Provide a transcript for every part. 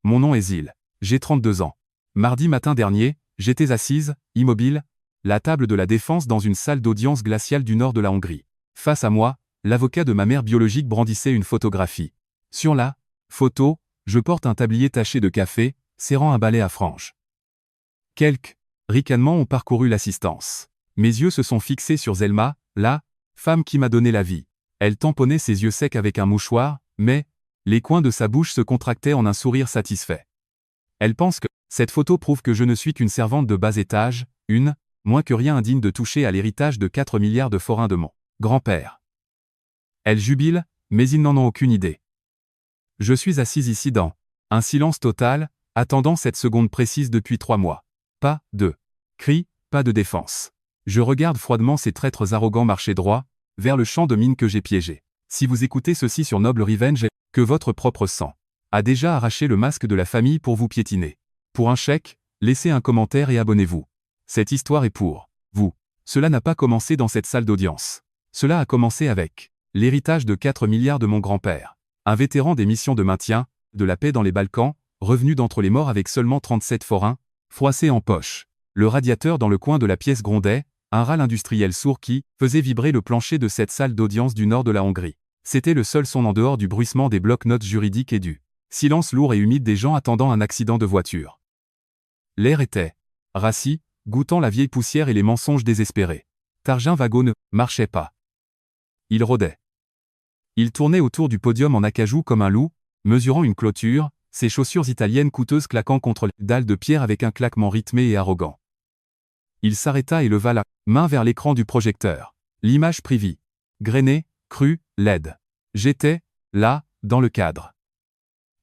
Mon nom est Zil. J'ai 32 ans. Mardi matin dernier, j'étais assise, immobile, la table de la Défense dans une salle d'audience glaciale du nord de la Hongrie. Face à moi, l'avocat de ma mère biologique brandissait une photographie. Sur la photo, je porte un tablier taché de café, serrant un balai à franges. Quelques ricanements ont parcouru l'assistance. Mes yeux se sont fixés sur Zelma, la femme qui m'a donné la vie. Elle tamponnait ses yeux secs avec un mouchoir, mais les coins de sa bouche se contractaient en un sourire satisfait. Elle pense que cette photo prouve que je ne suis qu'une servante de bas étage, moins que rien indigne de toucher à l'héritage de 4 milliards de forains de mon grand-père. Elle jubile, mais ils n'en ont aucune idée. Je suis assise ici dans un silence total, attendant cette seconde précise depuis 3 mois. Pas de cri, pas de défense. Je regarde froidement ces traîtres arrogants marcher droit, vers le champ de mine que j'ai piégé. Si vous écoutez ceci sur Noble Revenge, que votre propre sang a déjà arraché le masque de la famille pour vous piétiner. Pour un chèque, laissez un commentaire et abonnez-vous. Cette histoire est pour vous. Cela n'a pas commencé dans cette salle d'audience. Cela a commencé avec l'héritage de 4 milliards de mon grand-père. Un vétéran des missions de maintien, de la paix dans les Balkans, revenu d'entre les morts avec seulement 37 forains, froissés en poche. Le radiateur dans le coin de la pièce grondait, un râle industriel sourd qui faisait vibrer le plancher de cette salle d'audience du nord de la Hongrie. C'était le seul son en dehors du bruissement des blocs-notes juridiques et du silence lourd et humide des gens attendant un accident de voiture. L'air était rassis, goûtant la vieille poussière et les mensonges désespérés. Tarjan Vago ne marchait pas. Il rôdait. Il tournait autour du podium en acajou comme un loup, mesurant une clôture, ses chaussures italiennes coûteuses claquant contre les dalles de pierre avec un claquement rythmé et arrogant. Il s'arrêta et leva la main vers l'écran du projecteur. L'image prit vie. Grainée, crue, laide. J'étais, là, dans le cadre.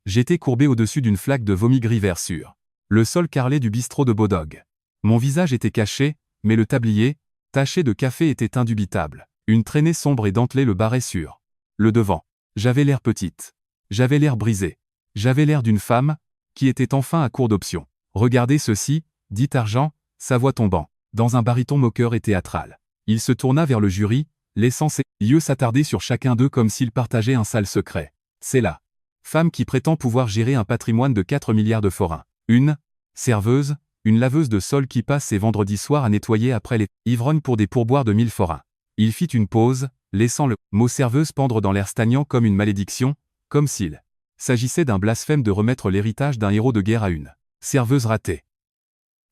J'étais courbé au-dessus d'une flaque de vomi gris vert sur le sol carrelé du bistrot de Bodog. Mon visage était caché, mais le tablier, taché de café était indubitable. Une traînée sombre et dentelée le barrait sur le devant. J'avais l'air petite. J'avais l'air brisé. J'avais l'air d'une femme qui était enfin à court d'options. Regardez ceci, dit Tarjan, sa voix tombant, dans un baryton moqueur et théâtral. Il se tourna vers le jury, laissant ses yeux s'attarder sur chacun d'eux comme s'ils partageaient un sale secret. C'est la femme qui prétend pouvoir gérer un patrimoine de 4 milliards de forains. Une serveuse, une laveuse de sol qui passe ses vendredis soirs à nettoyer après les ivrognes pour des pourboires de 1000 forains. Il fit une pause, laissant le mot serveuse pendre dans l'air stagnant comme une malédiction, comme s'il s'agissait d'un blasphème de remettre l'héritage d'un héros de guerre à une serveuse ratée.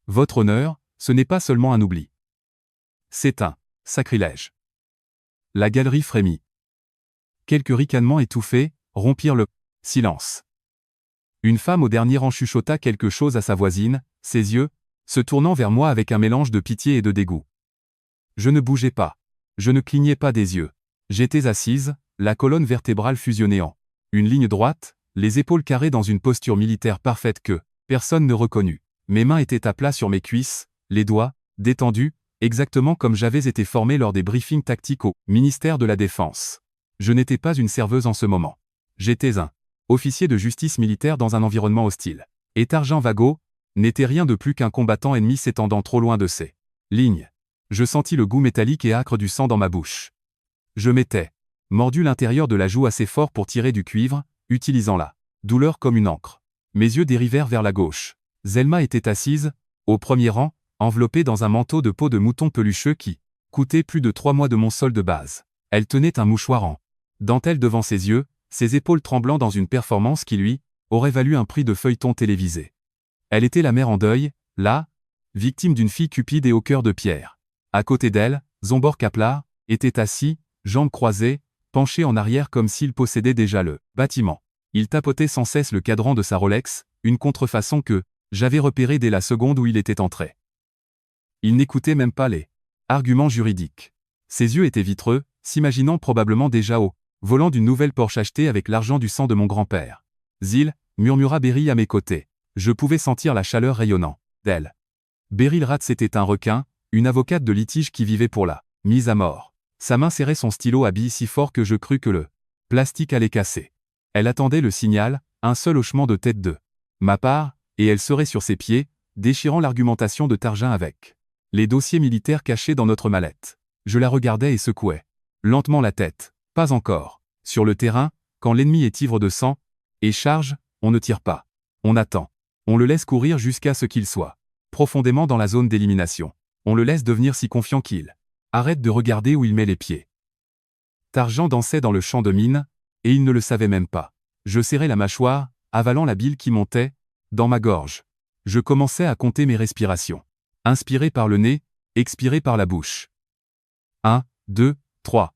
Votre honneur, ce n'est pas seulement un oubli. C'est un sacrilège. La galerie frémit. Quelques ricanements étouffés rompirent le silence. Une femme au dernier rang chuchota quelque chose à sa voisine, ses yeux, se tournant vers moi avec un mélange de pitié et de dégoût. Je ne bougeais pas. Je ne clignais pas des yeux. J'étais assise, la colonne vertébrale fusionnée en une ligne droite, les épaules carrées dans une posture militaire parfaite que personne ne reconnut. Mes mains étaient à plat sur mes cuisses, les doigts, détendus, exactement comme j'avais été formé lors des briefings tactiques au ministère de la Défense. Je n'étais pas une serveuse en ce moment. J'étais un officier de justice militaire dans un environnement hostile. Et Tarjan Vago n'était rien de plus qu'un combattant ennemi s'étendant trop loin de ces lignes. Je sentis le goût métallique et âcre du sang dans ma bouche. Je m'étais mordu l'intérieur de la joue assez fort pour tirer du cuivre, utilisant la douleur comme une encre. Mes yeux dérivèrent vers la gauche. Zelma était assise, au premier rang, enveloppée dans un manteau de peau de mouton pelucheux qui coûtait plus de 3 mois de mon solde de base. Elle tenait un mouchoir en dentelle devant ses yeux, ses épaules tremblant dans une performance qui lui aurait valu un prix de feuilleton télévisé. Elle était la mère en deuil, là, victime d'une fille cupide et au cœur de pierre. À côté d'elle, Zombor Kaplar était assis, jambes croisées, penché en arrière comme s'il possédait déjà le bâtiment. Il tapotait sans cesse le cadran de sa Rolex, une contrefaçon que j'avais repérée dès la seconde où il était entré. Il n'écoutait même pas les arguments juridiques. Ses yeux étaient vitreux, s'imaginant probablement déjà au volant d'une nouvelle Porsche achetée avec l'argent du sang de mon grand-père. Zil, murmura Beryl à mes côtés. Je pouvais sentir la chaleur rayonnant d'elle. Beryl Ratz était un requin, une avocate de litige qui vivait pour la mise à mort. Sa main serrait son stylo à billes si fort que je crus que le plastique allait casser. Elle attendait le signal, un seul hochement de tête de ma part, et elle serait sur ses pieds, déchirant l'argumentation de Tarjan avec les dossiers militaires cachés dans notre mallette. Je la regardais et secouais lentement la tête. Pas encore. Sur le terrain, quand l'ennemi est ivre de sang et charge, on ne tire pas. On attend. On le laisse courir jusqu'à ce qu'il soit profondément dans la zone d'élimination. On le laisse devenir si confiant qu'il arrête de regarder où il met les pieds. Tarjan dansait dans le champ de mine, et il ne le savait même pas. Je serrais la mâchoire, avalant la bile qui montait dans ma gorge. Je commençais à compter mes respirations. Inspirer par le nez, expirer par la bouche. 1, 2, 3.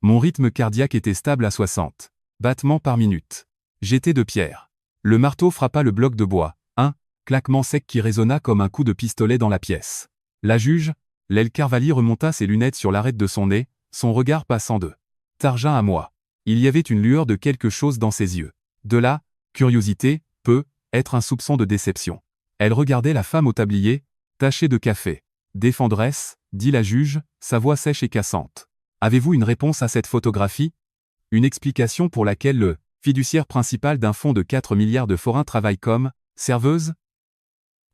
Mon rythme cardiaque était stable à 60 battements par minute. J'étais de pierre. Le marteau frappa le bloc de bois. Un claquement sec qui résonna comme un coup de pistolet dans la pièce. La juge, l'aile Carvalli remonta ses lunettes sur l'arête de son nez, son regard passant de Tarjan à moi. Il y avait une lueur de quelque chose dans ses yeux. De la curiosité, peut être un soupçon de déception. Elle regardait la femme au tablier, tachée de café. Défendresse, dit la juge, sa voix sèche et cassante. Avez-vous une réponse à cette photographie? Une explication pour laquelle le fiduciaire principal d'un fonds de 4 milliards de forains travaille comme serveuse?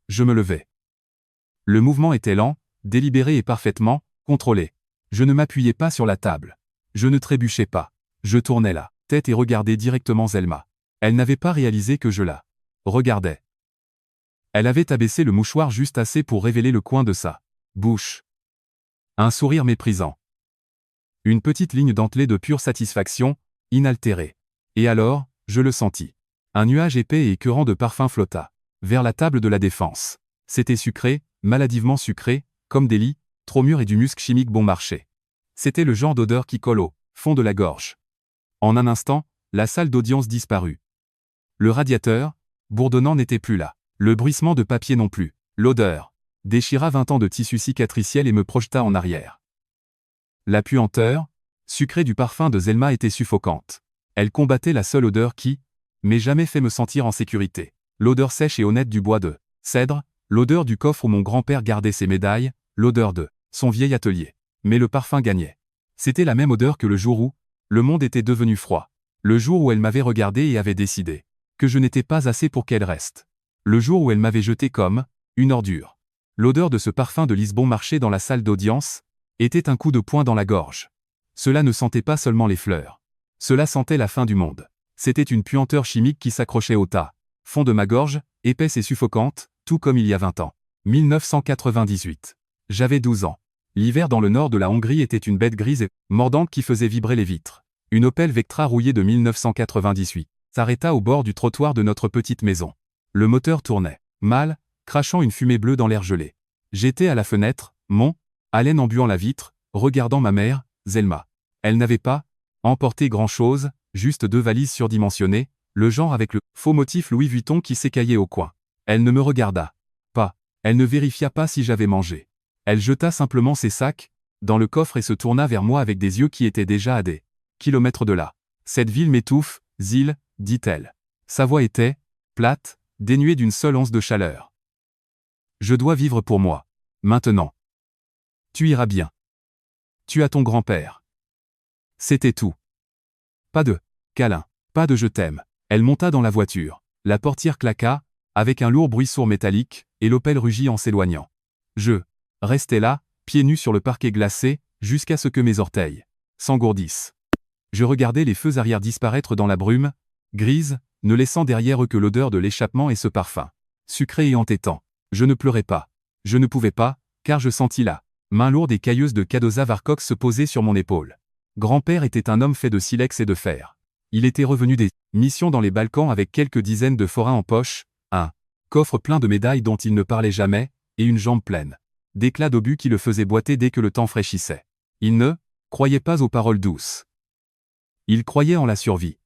Je me levai. Le mouvement était lent, délibéré et parfaitement contrôlé. Je ne m'appuyais pas sur la table. Je ne trébuchais pas. Je tournais la tête et regardais directement Zelma. Elle n'avait pas réalisé que je la regardais. Elle avait abaissé le mouchoir juste assez pour révéler le coin de sa bouche. Un sourire méprisant. Une petite ligne dentelée de pure satisfaction, inaltérée. Et alors, je le sentis. Un nuage épais et écœurant de parfum flotta vers la table de la défense. C'était sucré, maladivement sucré, comme des lits, trop mûrs et du musc chimique bon marché. C'était le genre d'odeur qui colle au fond de la gorge. En un instant, la salle d'audience disparut. Le radiateur, bourdonnant, n'était plus là. Le bruissement de papier non plus. L'odeur déchira 20 ans de tissu cicatriciel et me projeta en arrière. La puanteur, sucrée du parfum de Zelma était suffocante. Elle combattait la seule odeur qui m'ait jamais fait me sentir en sécurité. L'odeur sèche et honnête du bois de cèdre, l'odeur du coffre où mon grand-père gardait ses médailles, l'odeur de son vieil atelier. Mais le parfum gagnait. C'était la même odeur que le jour où le monde était devenu froid. Le jour où elle m'avait regardé et avait décidé que je n'étais pas assez pour qu'elle reste. Le jour où elle m'avait jeté comme une ordure. L'odeur de ce parfum de Lisbon marchait dans la salle d'audience, était un coup de poing dans la gorge. Cela ne sentait pas seulement les fleurs. Cela sentait la fin du monde. C'était une puanteur chimique qui s'accrochait au tas, fond de ma gorge, épaisse et suffocante, tout comme il y a 20 ans. 1998. J'avais 12 ans. L'hiver dans le nord de la Hongrie était une bête grise et mordante qui faisait vibrer les vitres. Une Opel Vectra rouillée de 1998 s'arrêta au bord du trottoir de notre petite maison. Le moteur tournait mal, crachant une fumée bleue dans l'air gelé. J'étais à la fenêtre, mon haleine embuant la vitre, regardant ma mère, Zelma. Elle n'avait pas emporté grand-chose, juste 2 valises surdimensionnées, le genre avec le faux motif Louis Vuitton qui s'écaillait au coin. Elle ne me regarda pas. Elle ne vérifia pas si j'avais mangé. Elle jeta simplement ses sacs dans le coffre et se tourna vers moi avec des yeux qui étaient déjà à des kilomètres de là. Cette ville m'étouffe, Zil, dit-elle. Sa voix était plate, dénuée d'une seule once de chaleur. Je dois vivre pour moi. Maintenant. Tu iras bien. Tu as ton grand-père. C'était tout. Pas de câlin, pas de je t'aime. Elle monta dans la voiture. La portière claqua, avec un lourd bruit sourd métallique, et l'Opel rugit en s'éloignant. Je restais là, pieds nus sur le parquet glacé, jusqu'à ce que mes orteils s'engourdissent. Je regardais les feux arrière disparaître dans la brume, grise, ne laissant derrière eux que l'odeur de l'échappement et ce parfum sucré et entêtant. Je ne pleurais pas. Je ne pouvais pas, car je sentis la main lourde et cailleuse de Kadoza Varcox se poser sur mon épaule. Grand-père était un homme fait de silex et de fer. Il était revenu des missions dans les Balkans avec quelques dizaines de forains en poche, un coffre plein de médailles dont il ne parlait jamais, et une jambe pleine d'éclats d'obus qui le faisaient boiter dès que le temps fraîchissait. Il ne croyait pas aux paroles douces. Il croyait en la survie.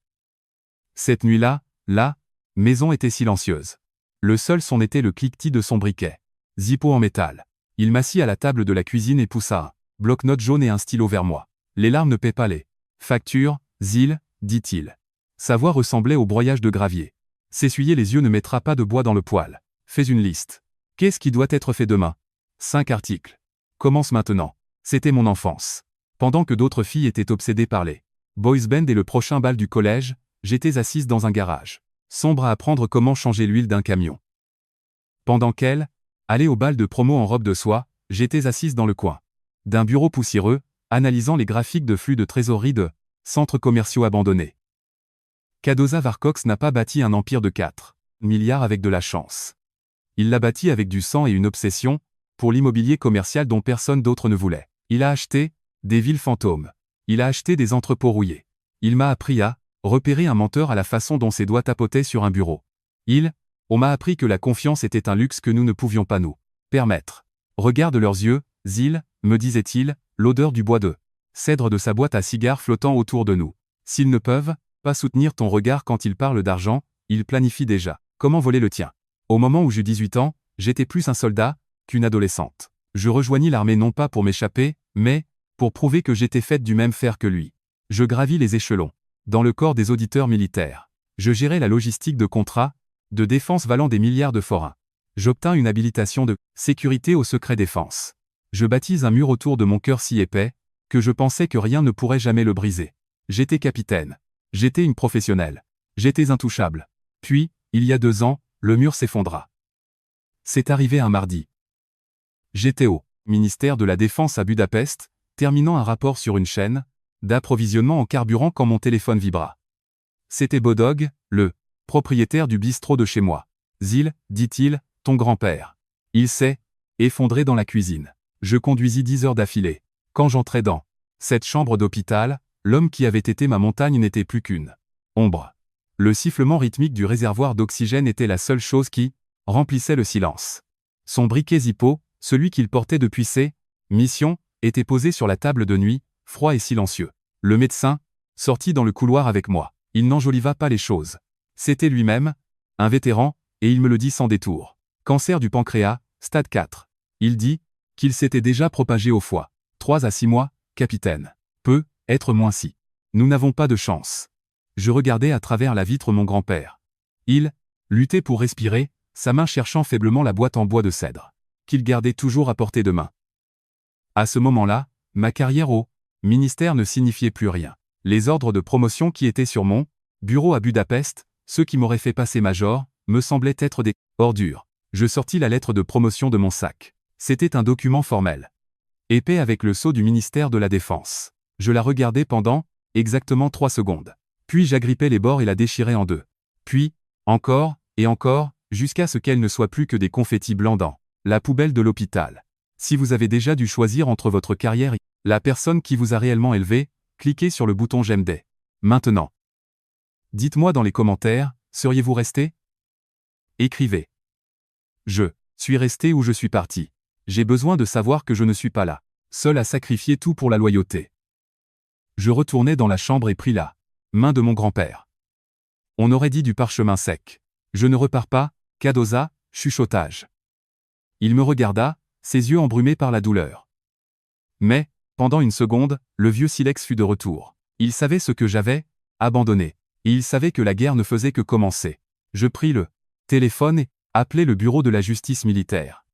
Cette nuit-là, la maison était silencieuse. Le seul son était le cliquetis de son briquet. Zippo en métal. Il m'assit à la table de la cuisine et poussa un bloc-notes jaune et un stylo vers moi. Les larmes ne paient pas les factures, Zil, dit-il. Sa voix ressemblait au broyage de gravier. S'essuyer les yeux ne mettra pas de bois dans le poêle. Fais une liste. Qu'est-ce qui doit être fait demain? 5 articles. Commence maintenant. C'était mon enfance. Pendant que d'autres filles étaient obsédées par les boys band et le prochain bal du collège, j'étais assise dans un garage sombre à apprendre comment changer l'huile d'un camion. Pendant qu'elle allait au bal de promo en robe de soie, j'étais assise dans le coin d'un bureau poussiéreux, analysant les graphiques de flux de trésorerie de centres commerciaux abandonnés. Kadoza Varcox n'a pas bâti un empire de 4 milliards avec de la chance. Il l'a bâti avec du sang et une obsession, pour l'immobilier commercial dont personne d'autre ne voulait. Il a acheté des villes fantômes. Il a acheté des entrepôts rouillés. Il m'a appris à repérer un menteur à la façon dont ses doigts tapotaient sur un bureau. On m'a appris que la confiance était un luxe que nous ne pouvions pas nous permettre. Regarde leurs yeux, Zil, me disait-il, l'odeur du bois de cèdre de sa boîte à cigares flottant autour de nous. S'ils ne peuvent pas soutenir ton regard quand ils parlent d'argent, ils planifient déjà comment voler le tien. Au moment où j'eus 18 ans, j'étais plus un soldat qu'une adolescente. Je rejoignis l'armée non pas pour m'échapper, mais pour prouver que j'étais faite du même fer que lui. Je gravis les échelons. Dans le corps des auditeurs militaires. Je gérais la logistique de contrats de défense valant des milliards de forains. J'obtins une habilitation de sécurité au secret défense. Je bâtis un mur autour de mon cœur si épais que je pensais que rien ne pourrait jamais le briser. J'étais capitaine. J'étais une professionnelle. J'étais intouchable. Puis, il y a 2 ans, le mur s'effondra. C'est arrivé un mardi. J'étais au ministère de la Défense à Budapest, terminant un rapport sur une chaîne d'approvisionnement en carburant quand mon téléphone vibra. C'était Bodog, le propriétaire du bistrot de chez moi. Zil, dit-il, ton grand-père. Il s'est effondré dans la cuisine. Je conduisis 10 heures d'affilée. Quand j'entrais dans cette chambre d'hôpital, l'homme qui avait été ma montagne n'était plus qu'une ombre. Le sifflement rythmique du réservoir d'oxygène était la seule chose qui remplissait le silence. Son briquet Zippo, celui qu'il portait depuis ses missions, était posé sur la table de nuit, froid et silencieux. Le médecin sortit dans le couloir avec moi. Il n'enjoliva pas les choses. C'était lui-même, un vétéran, et il me le dit sans détour. Cancer du pancréas, stade 4. Il dit qu'il s'était déjà propagé au foie. 3 à 6 mois, capitaine. Peut être moins si. Nous n'avons pas de chance. Je regardais à travers la vitre mon grand-père. Il luttait pour respirer, sa main cherchant faiblement la boîte en bois de cèdre, qu'il gardait toujours à portée de main. À ce moment-là, ma carrière au ministère ne signifiait plus rien. Les ordres de promotion qui étaient sur mon bureau à Budapest, ceux qui m'auraient fait passer major, me semblaient être des ordures. Je sortis la lettre de promotion de mon sac. C'était un document formel. Épais avec le sceau du ministère de la Défense. Je la regardais pendant exactement 3 secondes. Puis j'agrippais les bords et la déchirais en 2. Puis, encore, et encore, jusqu'à ce qu'elle ne soit plus que des confettis blancs dans la poubelle de l'hôpital. Si vous avez déjà dû choisir entre votre carrière et la personne qui vous a réellement élevé, cliquez sur le bouton J'aime dès maintenant. Dites-moi dans les commentaires, seriez-vous resté? Écrivez. Je suis resté ou je suis parti. J'ai besoin de savoir que je ne suis pas là, seul à sacrifier tout pour la loyauté. Je retournai dans la chambre et pris la main de mon grand-père. On aurait dit du parchemin sec. Je ne repars pas, Cadoza, chuchotage. Il me regarda, ses yeux embrumés par la douleur. Mais, pendant une seconde, le vieux silex fut de retour. Il savait ce que j'avais abandonné. Et il savait que la guerre ne faisait que commencer. Je pris le téléphone et appelai le bureau de la justice militaire.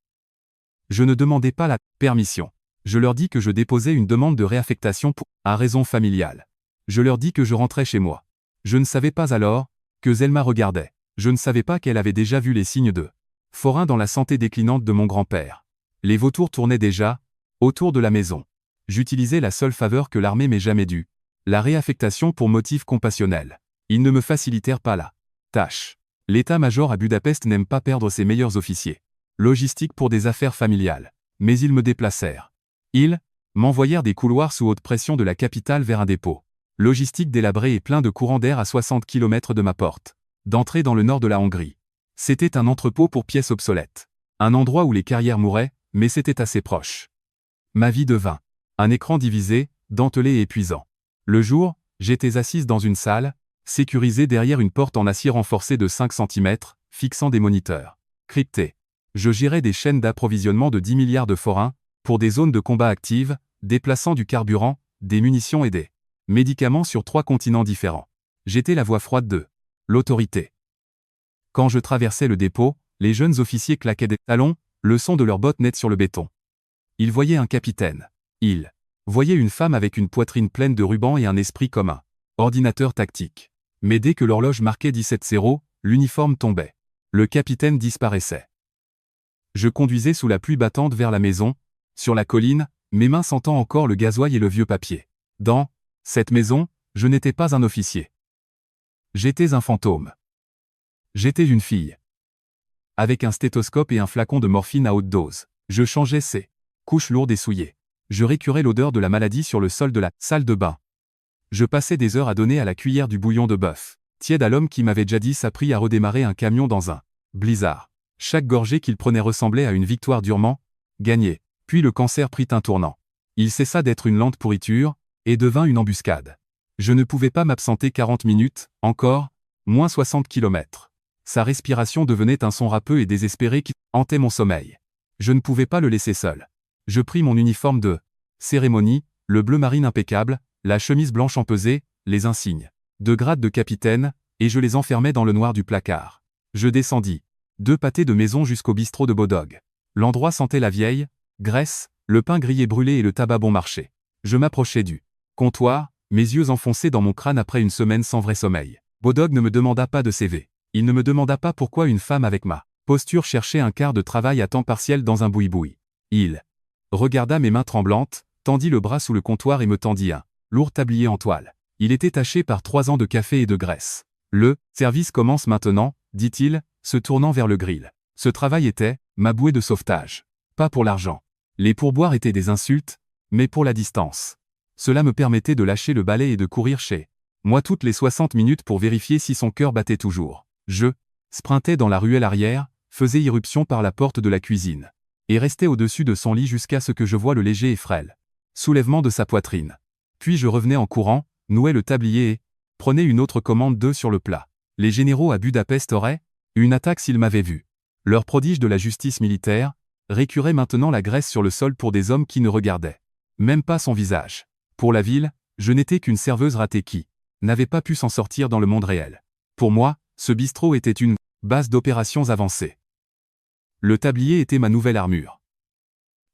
Je ne demandais pas la permission. Je leur dis que je déposais une demande de réaffectation à raison familiale. Je leur dis que je rentrais chez moi. Je ne savais pas alors que Zelma regardait. Je ne savais pas qu'elle avait déjà vu les signes de forain dans la santé déclinante de mon grand-père. Les vautours tournaient déjà autour de la maison. J'utilisais la seule faveur que l'armée m'ait jamais due, la réaffectation pour motif compassionnel. Ils ne me facilitèrent pas la tâche. L'état-major à Budapest n'aime pas perdre ses meilleurs officiers. Logistique pour des affaires familiales. Mais ils me déplacèrent. Ils m'envoyèrent des couloirs sous haute pression de la capitale vers un dépôt. Logistique délabré et plein de courants d'air à 60 km de ma porte. D'entrée dans le nord de la Hongrie. C'était un entrepôt pour pièces obsolètes. Un endroit où les carrières mouraient, mais c'était assez proche. Ma vie devint un écran divisé, dentelé et épuisant. Le jour, j'étais assise dans une salle, sécurisée derrière une porte en acier renforcée de 5 cm, fixant des moniteurs cryptés. Je gérais des chaînes d'approvisionnement de 10 milliards de forains, pour des zones de combat actives, déplaçant du carburant, des munitions et des médicaments sur 3 continents différents. J'étais la voix froide de l'autorité. Quand je traversais le dépôt, les jeunes officiers claquaient des talons, le son de leurs bottes nettes sur le béton. Ils voyaient un capitaine. Ils voyaient une femme avec une poitrine pleine de rubans et un esprit comme un ordinateur tactique. Mais dès que l'horloge marquait 17-0, l'uniforme tombait. Le capitaine disparaissait. Je conduisais sous la pluie battante vers la maison, sur la colline, mes mains sentant encore le gasoil et le vieux papier. Dans cette maison, je n'étais pas un officier. J'étais un fantôme. J'étais une fille. Avec un stéthoscope et un flacon de morphine à haute dose. Je changeais ses couches lourdes et souillées. Je récurais l'odeur de la maladie sur le sol de la salle de bain. Je passais des heures à donner à la cuillère du bouillon de bœuf, tiède à l'homme qui m'avait jadis appris à redémarrer un camion dans un blizzard. Chaque gorgée qu'il prenait ressemblait à une victoire durement gagnée. Puis le cancer prit un tournant. Il cessa d'être une lente pourriture, et devint une embuscade. Je ne pouvais pas m'absenter 40 minutes, encore, moins 60 km. Sa respiration devenait un son râpeux et désespéré qui hantait mon sommeil. Je ne pouvais pas le laisser seul. Je pris mon uniforme de cérémonie, le bleu marine impeccable, la chemise blanche empesée, les insignes de grade de capitaine, et je les enfermai dans le noir du placard. Je descendis, 2 pâtés de maison jusqu'au bistrot de Bodog. L'endroit sentait la vieille graisse, le pain grillé brûlé et le tabac bon marché. Je m'approchai du comptoir, mes yeux enfoncés dans mon crâne après une semaine sans vrai sommeil. Bodog ne me demanda pas de CV. Il ne me demanda pas pourquoi une femme avec ma posture cherchait un quart de travail à temps partiel dans un boui-boui. Il regarda mes mains tremblantes, tendit le bras sous le comptoir et me tendit un lourd tablier en toile. Il était taché par 3 ans de café et de graisse. Le service commence maintenant, dit-il, se tournant vers le grill. Ce travail était ma bouée de sauvetage. Pas pour l'argent. Les pourboires étaient des insultes, mais pour la distance. Cela me permettait de lâcher le balai et de courir chez moi toutes les 60 minutes pour vérifier si son cœur battait toujours. Je sprintais dans la ruelle arrière, faisais irruption par la porte de la cuisine, et restais au-dessus de son lit jusqu'à ce que je voie le léger et frêle soulèvement de sa poitrine. Puis je revenais en courant, nouais le tablier et prenais une autre commande d'œufs sur le plat. Les généraux à Budapest auraient une attaque s'ils m'avaient vu. Leur prodige de la justice militaire récurait maintenant la graisse sur le sol pour des hommes qui ne regardaient même pas son visage. Pour la ville, je n'étais qu'une serveuse ratée qui n'avait pas pu s'en sortir dans le monde réel. Pour moi, ce bistrot était une base d'opérations avancée. Le tablier était ma nouvelle armure.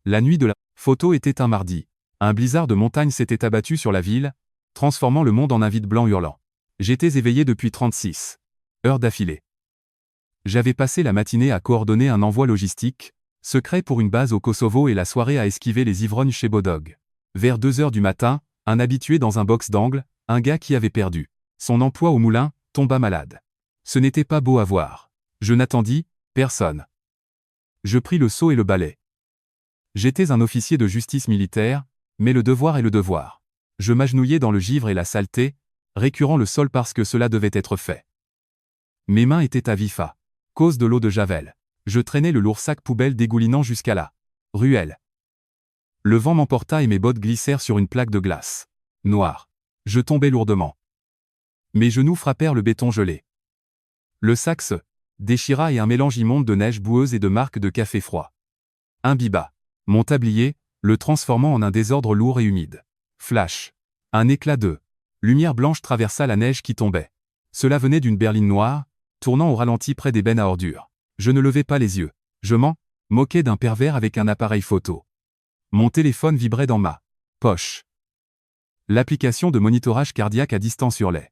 La nuit de la photo était un mardi. Un blizzard de montagne s'était abattu sur la ville, transformant le monde en un vide blanc hurlant. J'étais éveillé depuis 36 heures d'affilée. J'avais passé la matinée à coordonner un envoi logistique, secret pour une base au Kosovo et la soirée à esquiver les ivrognes chez Bodog. Vers 2 heures du matin, un habitué dans un box d'angle, un gars qui avait perdu son emploi au moulin, tomba malade. Ce n'était pas beau à voir. Je n'attendis personne. Je pris le seau et le balai. J'étais un officier de justice militaire, mais le devoir est le devoir. Je m'agenouillais dans le givre et la saleté, récurant le sol parce que cela devait être fait. Mes mains étaient à vif à cause de l'eau de Javel. Je traînais le lourd sac poubelle dégoulinant jusqu'à la ruelle. Le vent m'emporta et mes bottes glissèrent sur une plaque de glace noire. Je tombai lourdement. Mes genoux frappèrent le béton gelé. Le sac se déchira et un mélange immonde de neige boueuse et de marques de café froid imbiba mon tablier, le transformant en un désordre lourd et humide. Flash. Un éclat de lumière blanche traversa la neige qui tombait. Cela venait d'une berline noire, tournant au ralenti près des bennes à ordures. Je ne levai pas les yeux. Je m'en moquais d'un pervers avec un appareil photo. Mon téléphone vibrait dans ma poche. L'application de monitorage cardiaque à distance hurlait.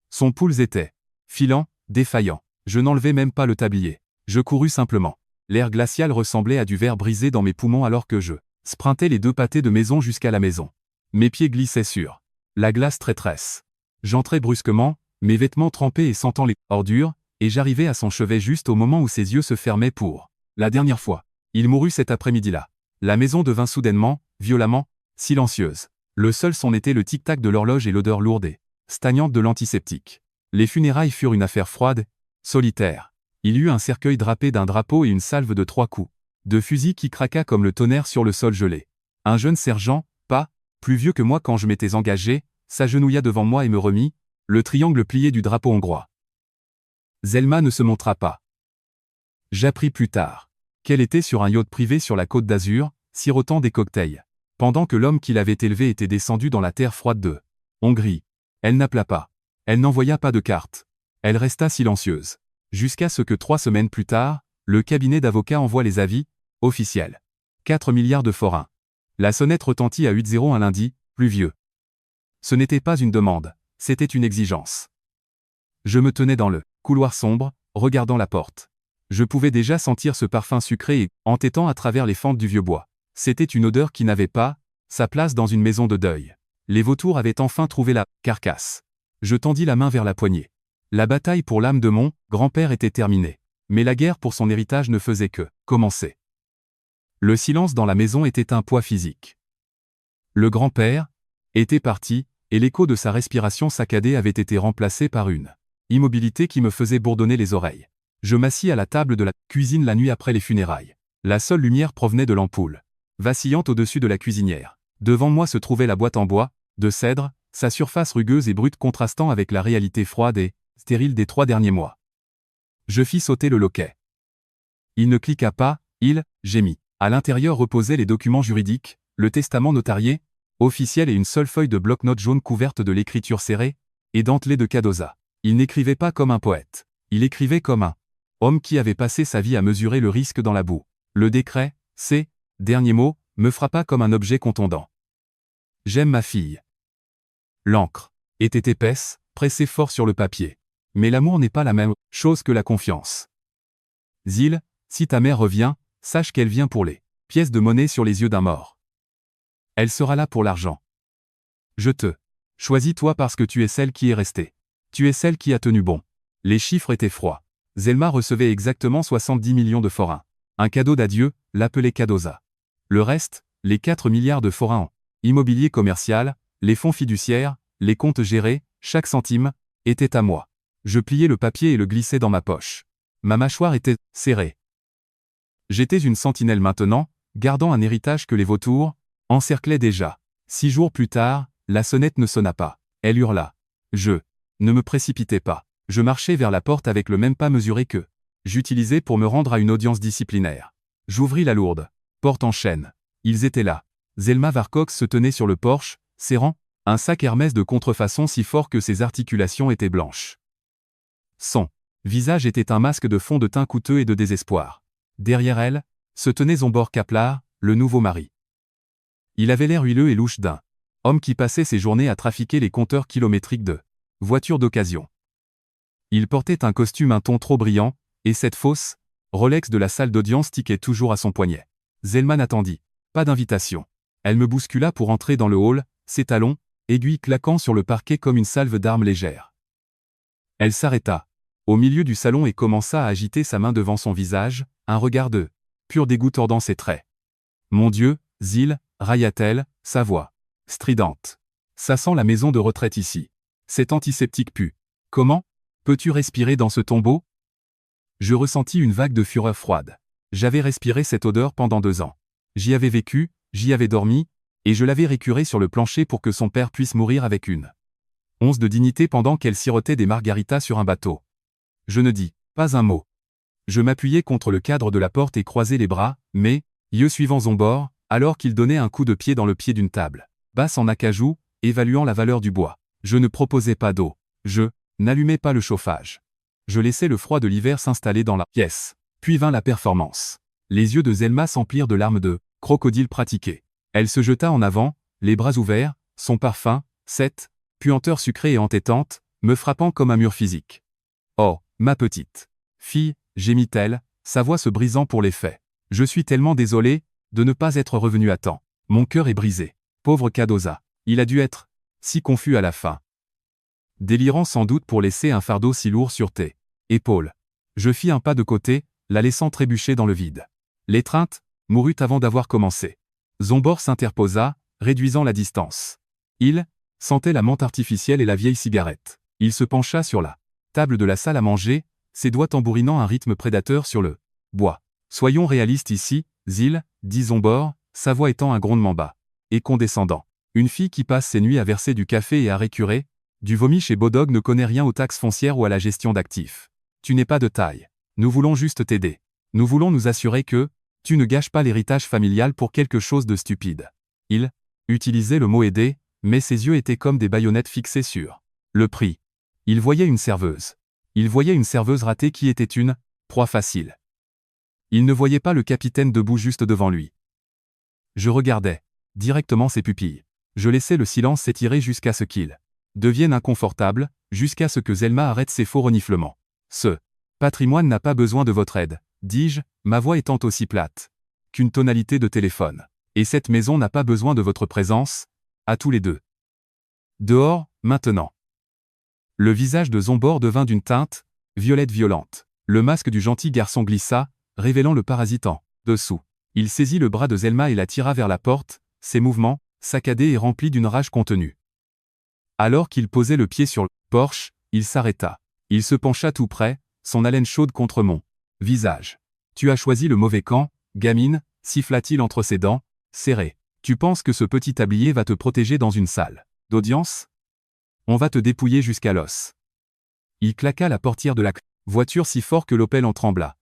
Son pouls était filant, défaillant. Je n'enlevai même pas le tablier. Je courus simplement. L'air glacial ressemblait à du verre brisé dans mes poumons alors que je sprintais les 2 pâtés de maison jusqu'à la maison. Mes pieds glissaient sur la glace traîtresse. J'entrai brusquement, mes vêtements trempés et sentant les ordures, et j'arrivai à son chevet juste au moment où ses yeux se fermaient pour la dernière fois. Il mourut cet après-midi-là. La maison devint soudainement, violemment, silencieuse. Le seul son était le tic-tac de l'horloge et l'odeur lourde et stagnante de l'antiseptique. Les funérailles furent une affaire froide, solitaire. Il y eut un cercueil drapé d'un drapeau et une salve de 3 coups de fusil qui craqua comme le tonnerre sur le sol gelé. Un jeune sergent, pas plus vieux que moi quand je m'étais engagé, s'agenouilla devant moi et me remit le triangle plié du drapeau hongrois. Zelma ne se montra pas. J'appris plus tard qu'elle était sur un yacht privé sur la côte d'Azur, sirotant des cocktails, pendant que l'homme qui l'avait élevée était descendu dans la terre froide de Hongrie. Elle n'appela pas. Elle n'envoya pas de carte. Elle resta silencieuse. Jusqu'à ce que 3 semaines plus tard, le cabinet d'avocats envoie les avis officiels. 4 milliards de forains. La sonnette retentit à 8-0 un lundi, pluvieux. Ce n'était pas une demande, c'était une exigence. Je me tenais dans le couloir sombre, regardant la porte. Je pouvais déjà sentir ce parfum sucré et entêtant à travers les fentes du vieux bois. C'était une odeur qui n'avait pas sa place dans une maison de deuil. Les vautours avaient enfin trouvé la carcasse. Je tendis la main vers la poignée. La bataille pour l'âme de mon grand-père était terminée. Mais la guerre pour son héritage ne faisait que commencer. Le silence dans la maison était un poids physique. Le grand-père était parti, et l'écho de sa respiration saccadée avait été remplacé par une immobilité qui me faisait bourdonner les oreilles. Je m'assis à la table de la cuisine la nuit après les funérailles. La seule lumière provenait de l'ampoule, vacillante au-dessus de la cuisinière. Devant moi se trouvait la boîte en bois, de cèdre, sa surface rugueuse et brute contrastant avec la réalité froide et stérile des 3 derniers mois. Je fis sauter le loquet. Il ne cliqua pas, il gémit. À l'intérieur reposaient les documents juridiques, le testament notarié, officiel et une seule feuille de bloc-notes jaune couverte de l'écriture serrée et dentelée de Cadoza. Il n'écrivait pas comme un poète. Il écrivait comme un homme qui avait passé sa vie à mesurer le risque dans la boue. Le décret, ces derniers mots, me frappa comme un objet contondant. J'aime ma fille. L'encre était épaisse, pressée fort sur le papier. Mais l'amour n'est pas la même chose que la confiance. Zil, si ta mère revient, sache qu'elle vient pour les pièces de monnaie sur les yeux d'un mort. Elle sera là pour l'argent. Je te choisis toi parce que tu es celle qui est restée. Tu es celle qui a tenu bon. Les chiffres étaient froids. Zelma recevait exactement 70 millions de forains. Un cadeau d'adieu, l'appelait Cadoza. Le reste, les 4 milliards de forains en immobilier commercial, les fonds fiduciaires, les comptes gérés, chaque centime, était à moi. Je pliai le papier et le glissai dans ma poche. Ma mâchoire était serrée. J'étais une sentinelle maintenant, gardant un héritage que les vautours encerclaient déjà. 6 jours plus tard, la sonnette ne sonna pas. Elle hurla. Je ne me précipitais pas. Je marchais vers la porte avec le même pas mesuré que j'utilisais pour me rendre à une audience disciplinaire. J'ouvris la lourde porte en chêne. Ils étaient là. Zelma Varcox se tenait sur le porche, serrant un sac Hermès de contrefaçon si fort que ses articulations étaient blanches. Son visage était un masque de fond de teint coûteux et de désespoir. Derrière elle, se tenait Zombor Kaplar, le nouveau mari. Il avait l'air huileux et louche d'un homme qui passait ses journées à trafiquer les compteurs kilométriques de voitures d'occasion. Il portait un costume un ton trop brillant, et cette fausse Rolex de la salle d'audience tiquait toujours à son poignet. Zelma n'attendit pas d'invitation. Elle me bouscula pour entrer dans le hall, ses talons, aiguilles claquant sur le parquet comme une salve d'armes légères. Elle s'arrêta au milieu du salon et commença à agiter sa main devant son visage, un regard de pur dégoût tordant ses traits. Mon Dieu, Zil, railla-t-elle, sa voix stridente. Ça sent la maison de retraite ici. Cet antiseptique pue. Comment peux-tu respirer dans ce tombeau? Je ressentis une vague de fureur froide. J'avais respiré cette odeur pendant 2 ans. J'y avais vécu, j'y avais dormi, et je l'avais récuré sur le plancher pour que son père puisse mourir avec une once de dignité pendant qu'elle sirotait des margaritas sur un bateau. Je ne dis pas un mot. Je m'appuyai contre le cadre de la porte et croisai les bras, mais, yeux suivant Zombor, alors qu'il donnait un coup de pied dans le pied d'une table basse en acajou, évaluant la valeur du bois. Je ne proposais pas d'eau. Je n'allumais pas le chauffage. Je laissais le froid de l'hiver s'installer dans la pièce. Puis vint la performance. Les yeux de Zelma s'emplirent de larmes de crocodile pratiquées. Elle se jeta en avant, les bras ouverts, son parfum, cette puanteur sucrée et entêtante, me frappant comme un mur physique. Oh, ma petite fille, gémit-elle, sa voix se brisant pour les faits. Je suis tellement désolé de ne pas être revenu à temps. Mon cœur est brisé. Pauvre Cadoza. Il a dû être si confus à la fin. Délirant sans doute pour laisser un fardeau si lourd sur tes épaules. Je fis un pas de côté, la laissant trébucher dans le vide. L'étreinte mourut avant d'avoir commencé. Zombor s'interposa, réduisant la distance. Il sentait la menthe artificielle et la vieille cigarette. Il se pencha sur la table de la salle à manger, ses doigts tambourinant un rythme prédateur sur le bois. Soyons réalistes ici, Zil, dit Zombor, sa voix étant un grondement bas et condescendant. Une fille qui passe ses nuits à verser du café et à récurer du vomi chez Bodog ne connaît rien aux taxes foncières ou à la gestion d'actifs. Tu n'es pas de taille. Nous voulons juste t'aider. Nous voulons nous assurer que tu ne gâches pas l'héritage familial pour quelque chose de stupide. Il utilisait le mot aider, mais ses yeux étaient comme des baïonnettes fixées sur le prix. Il voyait une serveuse. Il voyait une serveuse ratée qui était une proie facile. Il ne voyait pas le capitaine debout juste devant lui. Je regardais directement ses pupilles. Je laissais le silence s'étirer jusqu'à ce qu'il devienne inconfortable, jusqu'à ce que Zelma arrête ses faux reniflements. Ce patrimoine n'a pas besoin de votre aide, dis-je, ma voix étant aussi plate qu'une tonalité de téléphone. Et cette maison n'a pas besoin de votre présence, à tous les deux. Dehors, maintenant. Le visage de Zombor devint d'une teinte violette violente. Le masque du gentil garçon glissa, révélant le parasite en dessous. Il saisit le bras de Zelma et la tira vers la porte, ses mouvements, saccadés et remplis d'une rage contenue. Alors qu'il posait le pied sur le porche, il s'arrêta. Il se pencha tout près, son haleine chaude contre mon visage. « Tu as choisi le mauvais camp, gamine » siffla-t-il entre ses dents, serrées. « Tu penses que ce petit tablier va te protéger dans une salle d'audience ? On va te dépouiller jusqu'à l'os. » Il claqua la portière de la voiture si fort que l'Opel en trembla.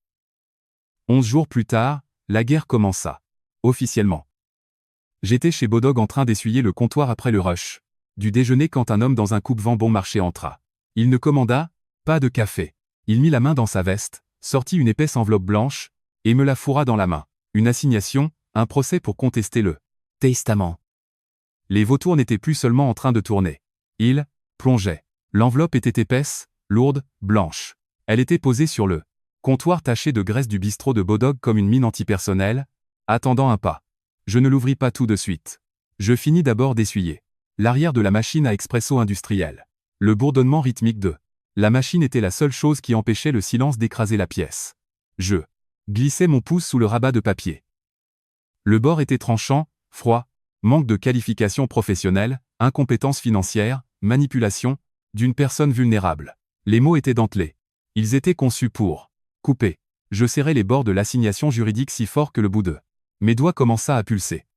11 jours plus tard, la guerre commença. Officiellement. J'étais chez Bodog en train d'essuyer le comptoir après le rush du déjeuner quand un homme dans un coupe-vent bon marché entra. Il ne commanda pas de café. Il mit la main dans sa veste, sortit une épaisse enveloppe blanche, et me la fourra dans la main. Une assignation, un procès pour contester le testament. Les vautours n'étaient plus seulement en train de tourner. Ils plongeaient. L'enveloppe était épaisse, lourde, blanche. Elle était posée sur le comptoir taché de graisse du bistrot de Bodog comme une mine antipersonnelle, attendant un pas. Je ne l'ouvris pas tout de suite. Je finis d'abord d'essuyer l'arrière de la machine à expresso industriel. Le bourdonnement rythmique de la machine était la seule chose qui empêchait le silence d'écraser la pièce. Je glissais mon pouce sous le rabat de papier. Le bord était tranchant, froid, manque de qualification professionnelle, incompétence financière, manipulation, d'une personne vulnérable. Les mots étaient dentelés. Ils étaient conçus pour couper. Je serrais les bords de l'assignation juridique si fort que le bout de mes doigts commença à pulser.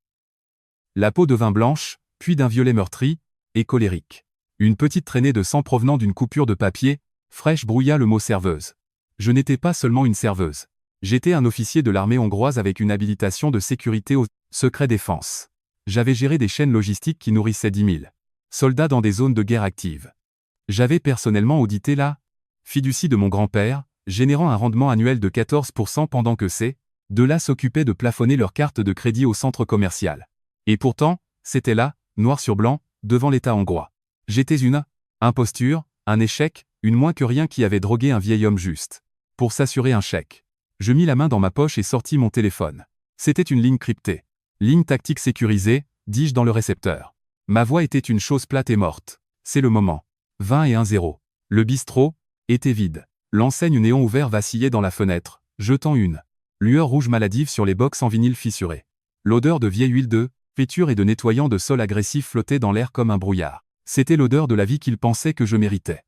La peau devint blanche, puis d'un violet meurtri, et colérique. Une petite traînée de sang provenant d'une coupure de papier, fraîche brouilla le mot serveuse. Je n'étais pas seulement une serveuse. J'étais un officier de l'armée hongroise avec une habilitation de sécurité au secret défense. J'avais géré des chaînes logistiques qui nourrissaient 10 000 soldats dans des zones de guerre actives. J'avais personnellement audité la fiducie de mon grand-père, générant un rendement annuel de 14% pendant que ces deux-là s'occupaient de plafonner leurs cartes de crédit au centre commercial. Et pourtant, c'était là, noir sur blanc, devant l'État hongrois. J'étais une imposture, un échec, une moins que rien qui avait drogué un vieil homme juste pour s'assurer un chèque. Je mis la main dans ma poche et sortis mon téléphone. C'était une ligne cryptée. Ligne tactique sécurisée, dis-je dans le récepteur. Ma voix était une chose plate et morte. C'est le moment. 20 et 1-0. Le bistrot était vide. L'enseigne néon ouvert vacillait dans la fenêtre, jetant une lueur rouge maladive sur les box en vinyle fissuré. L'odeur de vieille huile de friture et de nettoyant de sol agressif flottait dans l'air comme un brouillard. C'était l'odeur de la vie qu'il pensait que je méritais.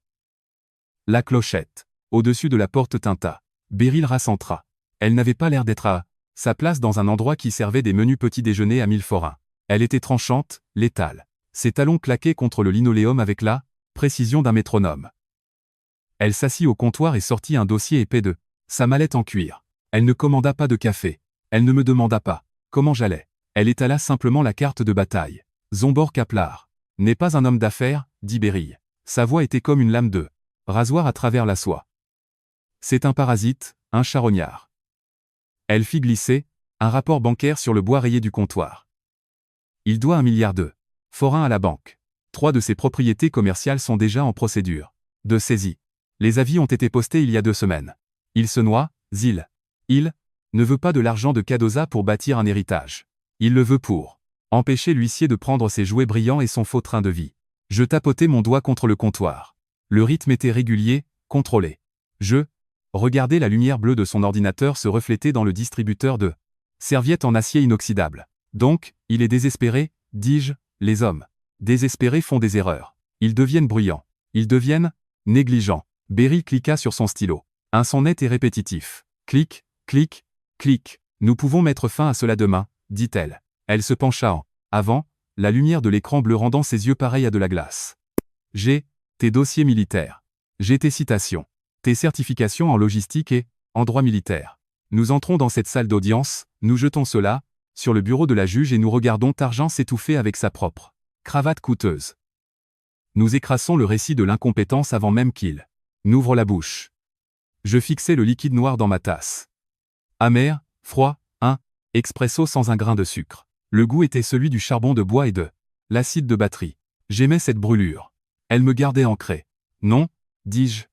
La clochette, au-dessus de la porte tinta. Beryl rassentra. Elle n'avait pas l'air d'être à sa place dans un endroit qui servait des menus petits déjeuners à 1000 forains. Elle était tranchante, létale. Ses talons claquaient contre le linoléum avec la précision d'un métronome. Elle s'assit au comptoir et sortit un dossier épais de sa mallette en cuir. Elle ne commanda pas de café. Elle ne me demanda pas comment j'allais. Elle étala simplement la carte de bataille. Zombor Kaplar n'est pas un homme d'affaires, dit Beryl. Sa voix était comme une lame de rasoir à travers la soie. C'est un parasite, un charognard. Elle fit glisser un rapport bancaire sur le bois rayé du comptoir. Il doit 1 milliard de forains à la banque. 3 de ses propriétés commerciales sont déjà en procédure de saisie. Les avis ont été postés il y a 2 semaines. Il se noie, Zil. Il ne veut pas de l'argent de Cadoza pour bâtir un héritage. Il le veut pour empêcher l'huissier de prendre ses jouets brillants et son faux train de vie. Je tapotais mon doigt contre le comptoir. Le rythme était régulier, contrôlé. Je regardais la lumière bleue de son ordinateur se refléter dans le distributeur de serviettes en acier inoxydable. Donc, il est désespéré, dis-je, les hommes désespérés font des erreurs. Ils deviennent bruyants. Ils deviennent négligents. Beryl cliqua sur son stylo. Un son net et répétitif. Clic, clic, clic. Nous pouvons mettre fin à cela demain, dit-elle. Elle se pencha en avant, la lumière de l'écran bleu rendant ses yeux pareils à de la glace. J'ai tes dossiers militaires. J'ai tes citations. Tes certifications en logistique et en droit militaire. Nous entrons dans cette salle d'audience, nous jetons cela sur le bureau de la juge et nous regardons Tarjan s'étouffer avec sa propre cravate coûteuse. Nous écrasons le récit de l'incompétence avant même qu'il n'ouvre la bouche. Je fixais le liquide noir dans ma tasse. Amer, froid, un expresso sans un grain de sucre. Le goût était celui du charbon de bois et de l'acide de batterie. J'aimais cette brûlure. Elle me gardait ancré. Non, dis-je.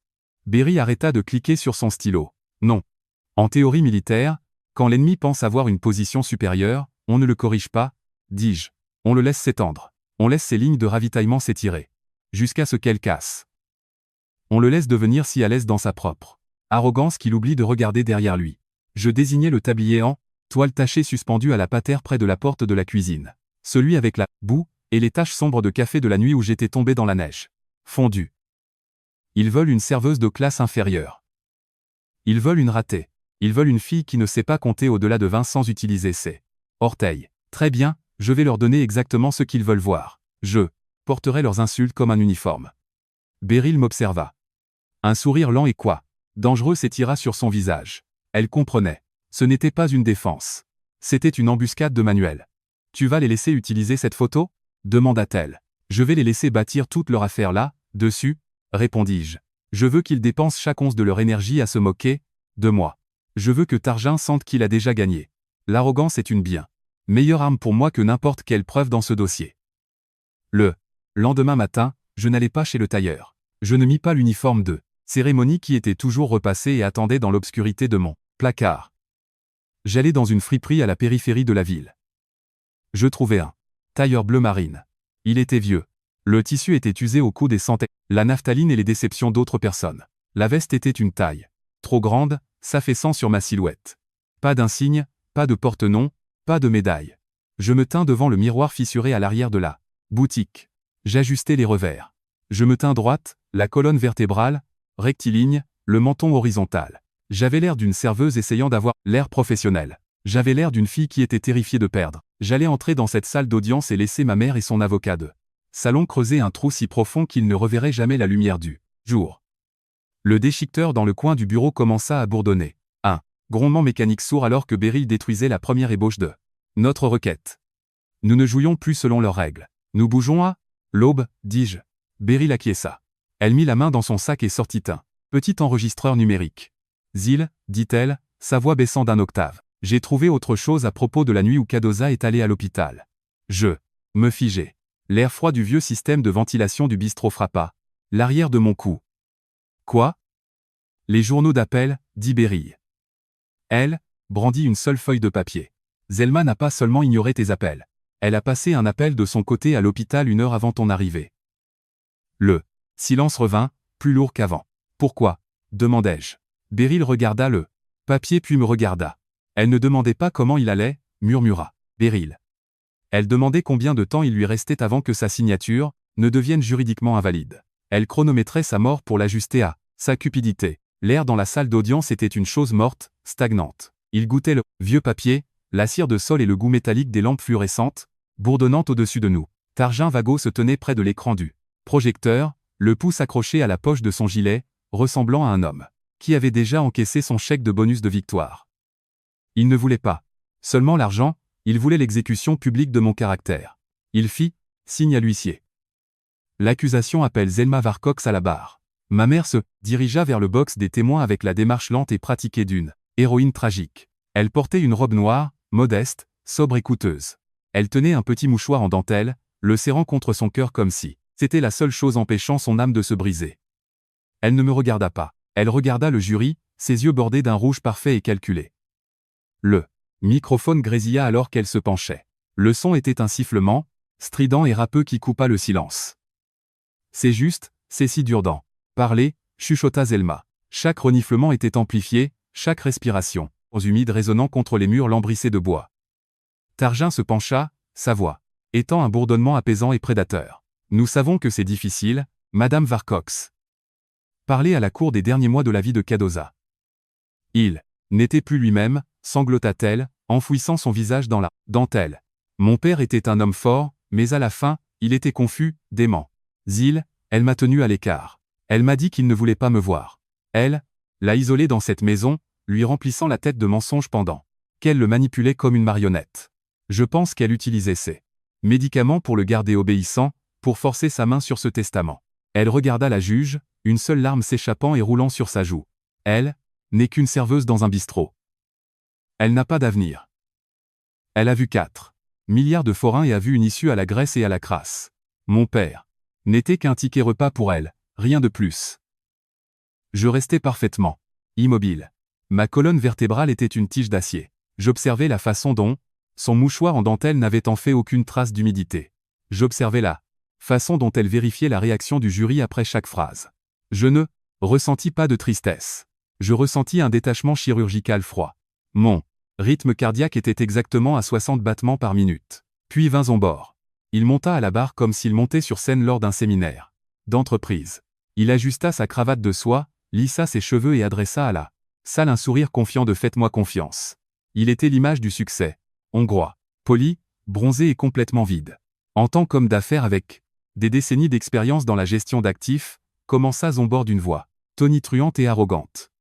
Beryl arrêta de cliquer sur son stylo. Non. En théorie militaire, quand l'ennemi pense avoir une position supérieure, on ne le corrige pas, dis-je. On le laisse s'étendre. On laisse ses lignes de ravitaillement s'étirer. Jusqu'à ce qu'elles cassent. On le laisse devenir si à l'aise dans sa propre arrogance qu'il oublie de regarder derrière lui. Je désignais le tablier en toile tachée suspendu à la patère près de la porte de la cuisine. Celui avec la boue et les taches sombres de café de la nuit où j'étais tombé dans la neige fondue. Ils veulent une serveuse de classe inférieure. Ils veulent une ratée. Ils veulent une fille qui ne sait pas compter au-delà de 20 sans utiliser ses orteils. Très bien, je vais leur donner exactement ce qu'ils veulent voir. Je porterai leurs insultes comme un uniforme. Beryl m'observa. Un sourire lent et dangereux s'étira sur son visage. Elle comprenait. Ce n'était pas une défense. C'était une embuscade de Manuel. Tu vas les laisser utiliser cette photo ? Demanda-t-elle. Je vais les laisser bâtir toute leur affaire là, dessus, répondis-je. Je veux qu'ils dépensent chaque once de leur énergie à se moquer de moi. Je veux que Targin sente qu'il a déjà gagné. L'arrogance est une bien meilleure arme pour moi que n'importe quelle preuve dans ce dossier. Le lendemain matin, je n'allai pas chez le tailleur. Je ne mis pas l'uniforme de cérémonie qui était toujours repassé et attendait dans l'obscurité de mon placard. J'allais dans une friperie à la périphérie de la ville. Je trouvai un tailleur bleu marine. Il était vieux. Le tissu était usé au coude et sentait la naphtaline et les déceptions d'autres personnes. La veste était une taille trop grande, s'affaissant sur ma silhouette. Pas d'insigne, pas de porte-nom, pas de médaille. Je me tins devant le miroir fissuré à l'arrière de la boutique. J'ajustai les revers. Je me tins droite, la colonne vertébrale rectiligne, le menton horizontal. J'avais l'air d'une serveuse essayant d'avoir l'air professionnel. J'avais l'air d'une fille qui était terrifiée de perdre. J'allais entrer dans cette salle d'audience et laisser ma mère et son avocat de salon creuser un trou si profond qu'ils ne reverraient jamais la lumière du jour. Le déchiqueteur dans le coin du bureau commença à bourdonner. Un grondement mécanique sourd alors que Beryl détruisait la première ébauche de notre requête. Nous ne jouions plus selon leurs règles. Nous bougeons à l'aube, dis-je. Beryl acquiesça. Elle mit la main dans son sac et sortit un petit enregistreur numérique. Zil, dit-elle, sa voix baissant d'un octave. J'ai trouvé autre chose à propos de la nuit où Cadoza est allé à l'hôpital. Je me figeai. L'air froid du vieux système de ventilation du bistrot frappa l'arrière de mon cou. Quoi ? Les journaux d'appel, dit Beryl. Elle brandit une seule feuille de papier. Zelma n'a pas seulement ignoré tes appels. Elle a passé un appel de son côté à l'hôpital 1 heure avant ton arrivée. Le silence revint, plus lourd qu'avant. Pourquoi ? Demandai-je. Beryl regarda le papier puis me regarda. Elle ne demandait pas comment il allait, murmura Beryl. Elle demandait combien de temps il lui restait avant que sa signature ne devienne juridiquement invalide. Elle chronométrait sa mort pour l'ajuster à sa cupidité. L'air dans la salle d'audience était une chose morte, stagnante. Il goûtait le vieux papier, la cire de sol et le goût métallique des lampes fluorescentes, bourdonnantes au-dessus de nous. Targin Vago se tenait près de l'écran du projecteur, le pouce accroché à la poche de son gilet, ressemblant à un homme qui avait déjà encaissé son chèque de bonus de victoire. Il ne voulait pas seulement l'argent, il voulait l'exécution publique de mon caractère. Il fit signe à l'huissier. L'accusation appelle Zelma Varcox à la barre. Ma mère se dirigea vers le box des témoins avec la démarche lente et pratiquée d'une héroïne tragique. Elle portait une robe noire, modeste, sobre et coûteuse. Elle tenait un petit mouchoir en dentelle, le serrant contre son cœur comme si c'était la seule chose empêchant son âme de se briser. Elle ne me regarda pas. Elle regarda le jury, ses yeux bordés d'un rouge parfait et calculé. Le microphone grésilla alors qu'elle se penchait. Le son était un sifflement, strident et râpeux qui coupa le silence. C'est juste, c'est si dur parler, chuchota Zelma. Chaque reniflement était amplifié, chaque respiration, aux humides résonnant contre les murs lambrissés de bois. Targin se pencha, sa voix étant un bourdonnement apaisant et prédateur. Nous savons que c'est difficile, Madame Varcox. Parler à la cour des derniers mois de la vie de Cadoza. Il n'était plus lui-même, sanglota-t-elle, enfouissant son visage dans la dentelle. Mon père était un homme fort, mais à la fin, il était confus, dément. Zil, elle m'a tenu à l'écart. Elle m'a dit qu'il ne voulait pas me voir. Elle l'a isolé dans cette maison, lui remplissant la tête de mensonges pendant qu'elle le manipulait comme une marionnette. Je pense qu'elle utilisait ses médicaments pour le garder obéissant, pour forcer sa main sur ce testament. Elle regarda la juge, une seule larme s'échappant et roulant sur sa joue. Elle n'est qu'une serveuse dans un bistrot. Elle n'a pas d'avenir. Elle a vu 4 milliards de forains et a vu une issue à la graisse et à la crasse. Mon père n'était qu'un ticket repas pour elle, rien de plus. Je restais parfaitement immobile. Ma colonne vertébrale était une tige d'acier. J'observais la façon dont son mouchoir en dentelle n'avait en fait aucune trace d'humidité. J'observais la façon dont elle vérifiait la réaction du jury après chaque phrase. Je ne ressentis pas de tristesse. Je ressentis un détachement chirurgical froid. Mon rythme cardiaque était exactement à 60 battements par minute. Puis vint Zombor. Il monta à la barre comme s'il montait sur scène lors d'un séminaire d'entreprise. Il ajusta sa cravate de soie, lissa ses cheveux et adressa à la salle un sourire confiant de « Faites-moi confiance ». Il était l'image du succès. Hongrois, poli, bronzé et complètement vide. En tant qu'homme d'affaires avec des décennies d'expérience dans la gestion d'actifs, commença Zombor d'une voix tonitruante et arrogante.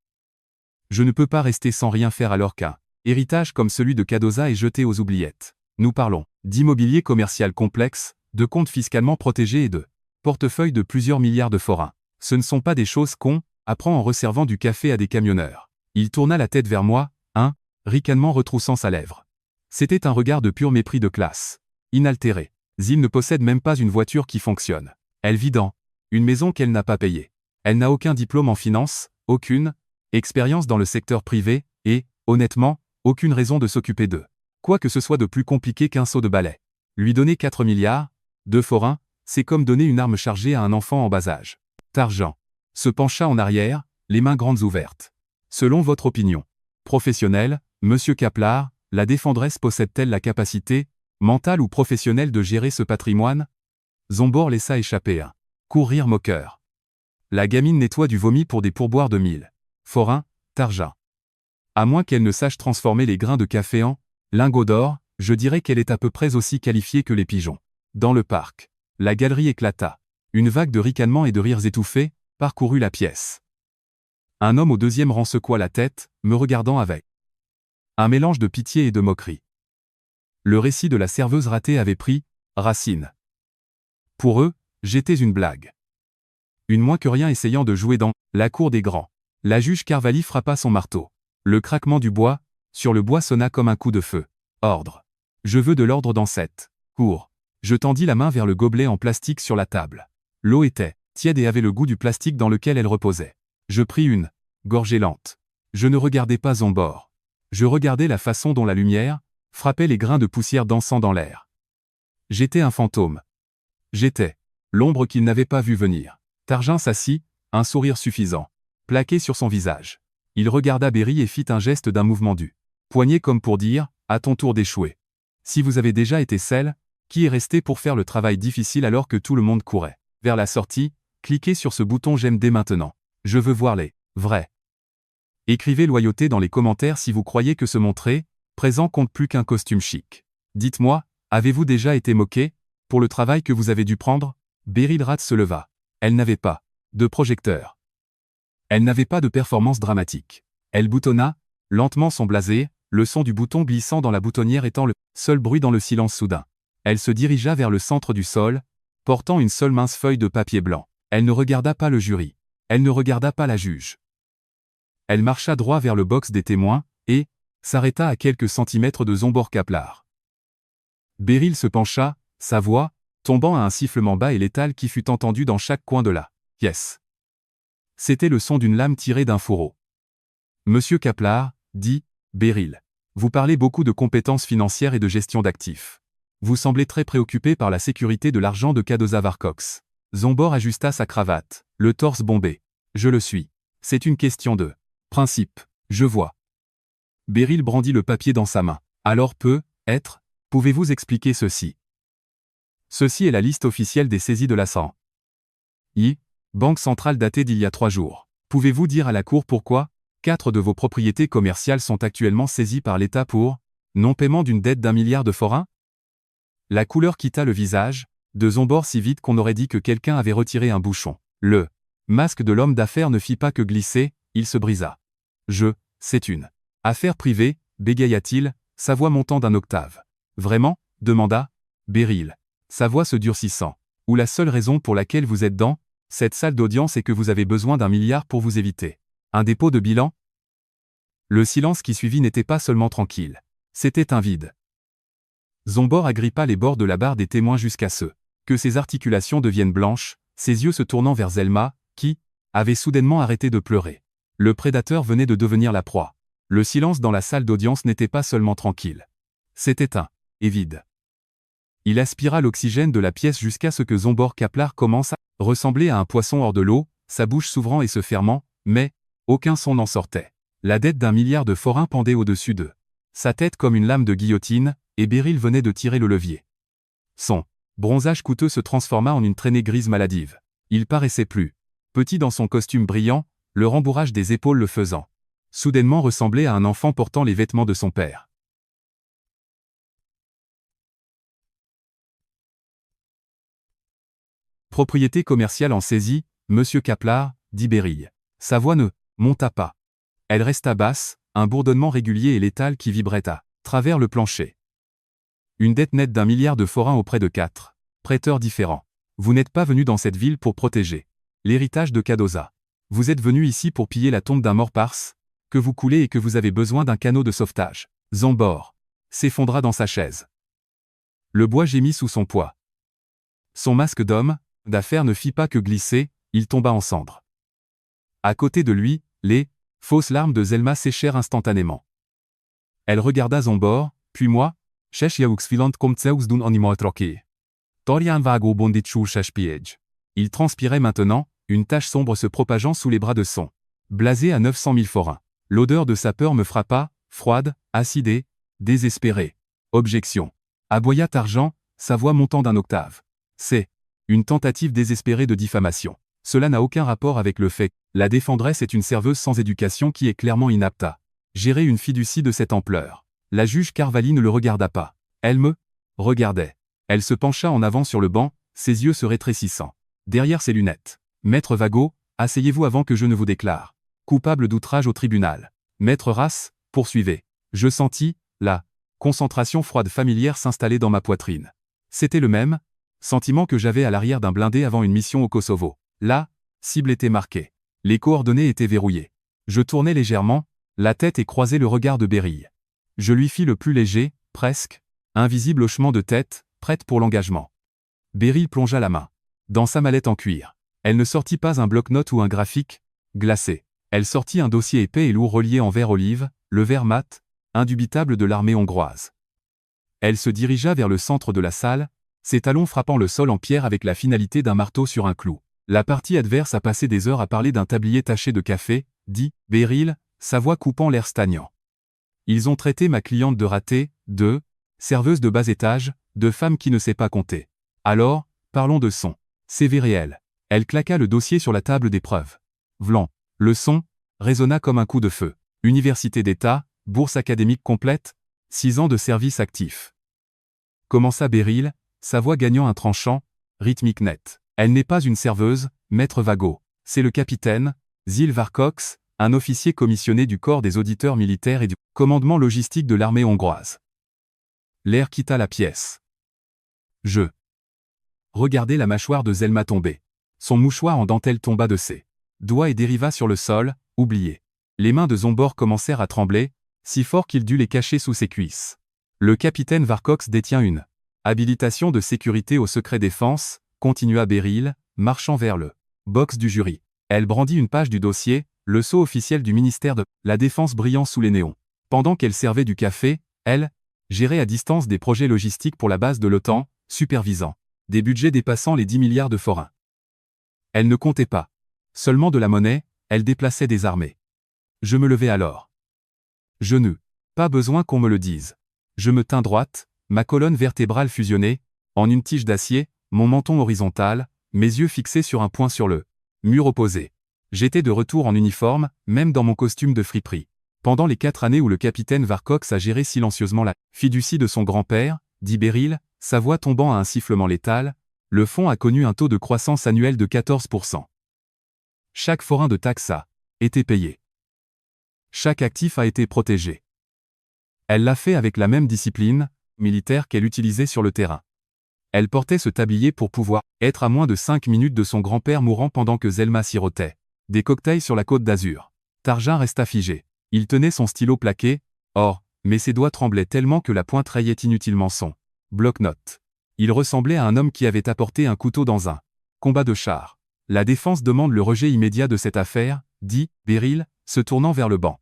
Je ne peux pas rester sans rien faire alors qu'un héritage comme celui de Cardoza est jeté aux oubliettes. Nous parlons d'immobilier commercial complexe, de comptes fiscalement protégés et de portefeuilles de plusieurs milliards de forains. Ce ne sont pas des choses qu'on apprend en resservant du café à des camionneurs. Il tourna la tête vers moi, ricanement retroussant sa lèvre. C'était un regard de pur mépris de classe. Inaltéré. Zil ne possède même pas une voiture qui fonctionne. Elle vit dans une maison qu'elle n'a pas payée. Elle n'a aucun diplôme en finance, aucune expérience dans le secteur privé, et, honnêtement, aucune raison de s'occuper d'eux. Quoi que ce soit de plus compliqué qu'un seau de balai. Lui donner 4 milliards de forains, c'est comme donner une arme chargée à un enfant en bas âge. Tarjan se pencha en arrière, les mains grandes ouvertes. Selon votre opinion professionnelle, Monsieur Kaplar, la défendresse possède-t-elle la capacité, mentale ou professionnelle de gérer ce patrimoine? Zombor laissa échapper un court rire moqueur. La gamine nettoie du vomi pour des pourboires de 1000 forains, Tarjan. À moins qu'elle ne sache transformer les grains de café en lingots d'or, je dirais qu'elle est à peu près aussi qualifiée que les pigeons. Dans le parc, la galerie éclata. Une vague de ricanements et de rires étouffés parcourut la pièce. Un homme au deuxième rang secoua la tête, me regardant avec un mélange de pitié et de moquerie. Le récit de la serveuse ratée avait pris racine. Pour eux, j'étais une blague. Une moins que rien essayant de jouer dans la cour des grands. La juge Carvalli frappa son marteau. Le craquement du bois sur le bois sonna comme un coup de feu. Ordre. Je veux de l'ordre dans cette cour. Je tendis la main vers le gobelet en plastique sur la table. L'eau était tiède et avait le goût du plastique dans lequel elle reposait. Je pris une gorgée lente. Je ne regardais pas Zombor. Je regardais la façon dont la lumière frappait les grains de poussière dansant dans l'air. J'étais un fantôme. J'étais l'ombre qu'il n'avait pas vu venir. Tarjan s'assit, un sourire suffisant plaqué sur son visage. Il regarda Berry et fit un geste d'un mouvement du poignet comme pour dire « à ton tour d'échouer ». Si vous avez déjà été celle qui est restée pour faire le travail difficile alors que tout le monde courait vers la sortie, cliquez sur ce bouton « J'aime dès maintenant ». Je veux voir les vrais. Écrivez loyauté dans les commentaires si vous croyez que se montrer présent compte plus qu'un costume chic. Dites-moi, avez-vous déjà été moqué pour le travail que vous avez dû prendre? Beryl Rath se leva. Elle n'avait pas de projecteur. Elle n'avait pas de performance dramatique. Elle boutonna lentement son blasé, le son du bouton glissant dans la boutonnière étant le seul bruit dans le silence soudain. Elle se dirigea vers le centre du sol, portant une seule mince feuille de papier blanc. Elle ne regarda pas le jury. Elle ne regarda pas la juge. Elle marcha droit vers le box des témoins, et s'arrêta à quelques centimètres de Zombor Kaplar. Beryl se pencha, sa voix tombant à un sifflement bas et létal qui fut entendu dans chaque coin de la pièce. C'était le son d'une lame tirée d'un fourreau. Monsieur Kaplar, dit Beryl, vous parlez beaucoup de compétences financières et de gestion d'actifs. Vous semblez très préoccupé par la sécurité de l'argent de Cardoza Varcox. Zombor ajusta sa cravate, le torse bombé. Je le suis. C'est une question de principe, je vois. Beryl brandit le papier dans sa main. Alors peut-être, pouvez-vous expliquer ceci? Ceci est la liste officielle des saisies de la Banque centrale datée d'il y a 3 jours. Pouvez-vous dire à la Cour pourquoi 4 de vos propriétés commerciales sont actuellement saisies par l'État pour non-paiement d'une dette d'1 milliard de forains? La couleur quitta le visage de Zombor si vite qu'on aurait dit que quelqu'un avait retiré un bouchon. Le masque de l'homme d'affaires ne fit pas que glisser, il se brisa. C'est une affaire privée, bégaya-t-il, sa voix montant d'un octave. Vraiment? Demanda Beryl, sa voix se durcissant. Ou la seule raison pour laquelle vous êtes dans cette salle d'audience est que vous avez besoin d'1 milliard pour vous éviter un dépôt de bilan? Le silence qui suivit n'était pas seulement tranquille. C'était un vide. Zombor agrippa les bords de la barre des témoins jusqu'à ce que ses articulations deviennent blanches, ses yeux se tournant vers Zelma, qui avait soudainement arrêté de pleurer. Le prédateur venait de devenir la proie. Le silence dans la salle d'audience n'était pas seulement tranquille. C'était et vide. Il aspira l'oxygène de la pièce jusqu'à ce que Zombor Kaplar commence à ressembler à un poisson hors de l'eau, sa bouche s'ouvrant et se fermant, mais aucun son n'en sortait. La dette d'1 milliard de forains pendait au-dessus d'eux. Sa tête comme une lame de guillotine, et Beryl venait de tirer le levier. Son bronzage coûteux se transforma en une traînée grise maladive. Il paraissait plus petit dans son costume brillant, le rembourrage des épaules le faisant soudainement ressembler à un enfant portant les vêtements de son père. Propriété commerciale en saisie, Monsieur Kaplar, dit Beryl. Sa voix ne monta pas. Elle resta basse, un bourdonnement régulier et létal qui vibrait à travers le plancher. Une dette nette d'1 milliard de forains auprès de 4 prêteurs différents. Vous n'êtes pas venu dans cette ville pour protéger l'héritage de Cadoza. Vous êtes venu ici pour piller la tombe d'un mort parse, que vous coulez et que vous avez besoin d'un canot de sauvetage. Zambor s'effondra dans sa chaise. Le bois gémit sous son poids. Son masque d'homme d'affaires ne fit pas que glisser, il tomba en cendres. À côté de lui, les fausses larmes de Zelma séchèrent instantanément. Elle regarda Zambor, puis moi, il transpirait maintenant, une tache sombre se propageant sous les bras de son blasé à 900 000 forains. L'odeur de sa peur me frappa, froide, acide et désespérée. Objection. Aboya Tarjan, sa voix montant d'un octave. C'est une tentative désespérée de diffamation. Cela n'a aucun rapport avec le fait. La défendresse est une serveuse sans éducation qui est clairement inapte à gérer une fiducie de cette ampleur. La juge Carvalli ne le regarda pas. Elle me regardait. Elle se pencha en avant sur le banc, ses yeux se rétrécissant. Derrière ses lunettes. Maître Vago, asseyez-vous avant que je ne vous déclare coupable d'outrage au tribunal. Maître Race, poursuivez. Je sentis, la concentration froide familière s'installer dans ma poitrine. C'était le même sentiment que j'avais à l'arrière d'un blindé avant une mission au Kosovo. La cible était marquée. Les coordonnées étaient verrouillées. Je tournai légèrement la tête et croisai le regard de Beryl. Je lui fis le plus léger, presque invisible hochement de tête, prête pour l'engagement. Beryl plongea la main dans sa mallette en cuir. Elle ne sortit pas un bloc-notes ou un graphique glacé. Elle sortit un dossier épais et lourd relié en vert olive, le vert mat, indubitable de l'armée hongroise. Elle se dirigea vers le centre de la salle, ses talons frappant le sol en pierre avec la finalité d'un marteau sur un clou. La partie adverse a passé des heures à parler d'un tablier taché de café, dit Beryl, sa voix coupant l'air stagnant. Ils ont traité ma cliente de ratée, de serveuse de bas étage, de femme qui ne sait pas compter. Alors, parlons de son CV réel. Elle claqua le dossier sur la table d'épreuve. Vlan. Le son résonna comme un coup de feu. Université d'État, bourse académique complète, 6 ans de service actif. Commença Beryl, sa voix gagnant un tranchant, rythmique net. Elle n'est pas une serveuse, maître Vago. C'est le capitaine, Zil Varcox, un officier commissionné du corps des auditeurs militaires et du commandement logistique de l'armée hongroise. L'air quitta la pièce. Je regardai la mâchoire de Zelma tomber. Son mouchoir en dentelle tomba de ses doigts et dériva sur le sol, oublié. Les mains de Zambor commencèrent à trembler, si fort qu'il dut les cacher sous ses cuisses. Le capitaine Varcox détient une habilitation de sécurité au secret défense, continua Beryl, marchant vers le box du jury. Elle brandit une page du dossier, le sceau officiel du ministère de la Défense brillant sous les néons. Pendant qu'elle servait du café, elle gérait à distance des projets logistiques pour la base de l'OTAN, supervisant des budgets dépassant les 10 milliards de forains. Elle ne comptait pas seulement de la monnaie, elle déplaçait des armées. Je me levai alors. Je n'eus pas besoin qu'on me le dise. Je me tins droite, ma colonne vertébrale fusionnée, en une tige d'acier, mon menton horizontal, mes yeux fixés sur un point sur le mur opposé. J'étais de retour en uniforme, même dans mon costume de friperie. Pendant les 4 années où le capitaine Varcox a géré silencieusement la fiducie de son grand-père, dit Beryl, sa voix tombant à un sifflement létal, le fonds a connu un taux de croissance annuel de 14%. Chaque forain de taxe a été payé. Chaque actif a été protégé. Elle l'a fait avec la même discipline militaire qu'elle utilisait sur le terrain. Elle portait ce tablier pour pouvoir être à moins de 5 minutes de son grand-père mourant pendant que Zelma sirotait des cocktails sur la côte d'Azur. Tarjan resta figé. Il tenait son stylo plaqué, mais ses doigts tremblaient tellement que la pointe rayait inutilement son bloc-notes. Il ressemblait à un homme qui avait apporté un couteau dans un combat de chars. La défense demande le rejet immédiat de cette affaire, dit Beryl, se tournant vers le banc.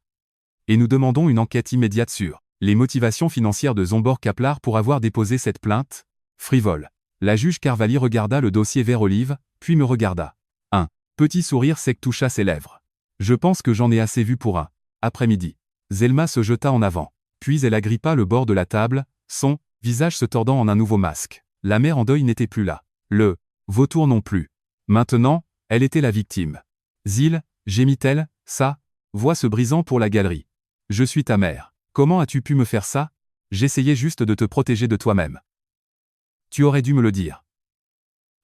Et nous demandons une enquête immédiate sur les motivations financières de Zambor Kaplar pour avoir déposé cette plainte frivole. La juge Carvalli regarda le dossier vert olive, puis me regarda. Un Petit sourire sec toucha ses lèvres. Je pense que j'en ai assez vu pour un après-midi. Zelma se jeta en avant. Puis elle agrippa le bord de la table, son visage se tordant en un nouveau masque. La mère en deuil n'était plus là. Le vautour non plus. Maintenant, elle était la victime. Zil, gémit-elle, ça, voix se brisant pour la galerie. Je suis ta mère. Comment as-tu pu me faire ça? J'essayais juste de te protéger de toi-même. Tu aurais dû me le dire.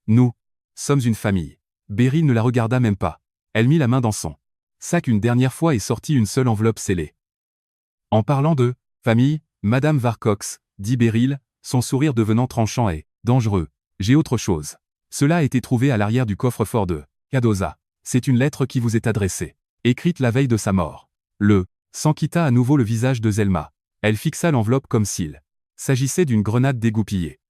Nous sommes une famille. Beryl ne la regarda même pas. Elle mit la main dans son sac une dernière fois et sortit une seule enveloppe scellée. En parlant de famille, Madame Varcox, dit Beryl, son sourire devenant tranchant et dangereux. J'ai autre chose. Cela a été trouvé à l'arrière du coffre-fort de Cadoza. C'est une lettre qui vous est adressée. Écrite la veille de sa mort. Le sang quitta à nouveau le visage de Zelma. Elle fixa l'enveloppe comme s'il s'agissait d'une grenade dégoupillée.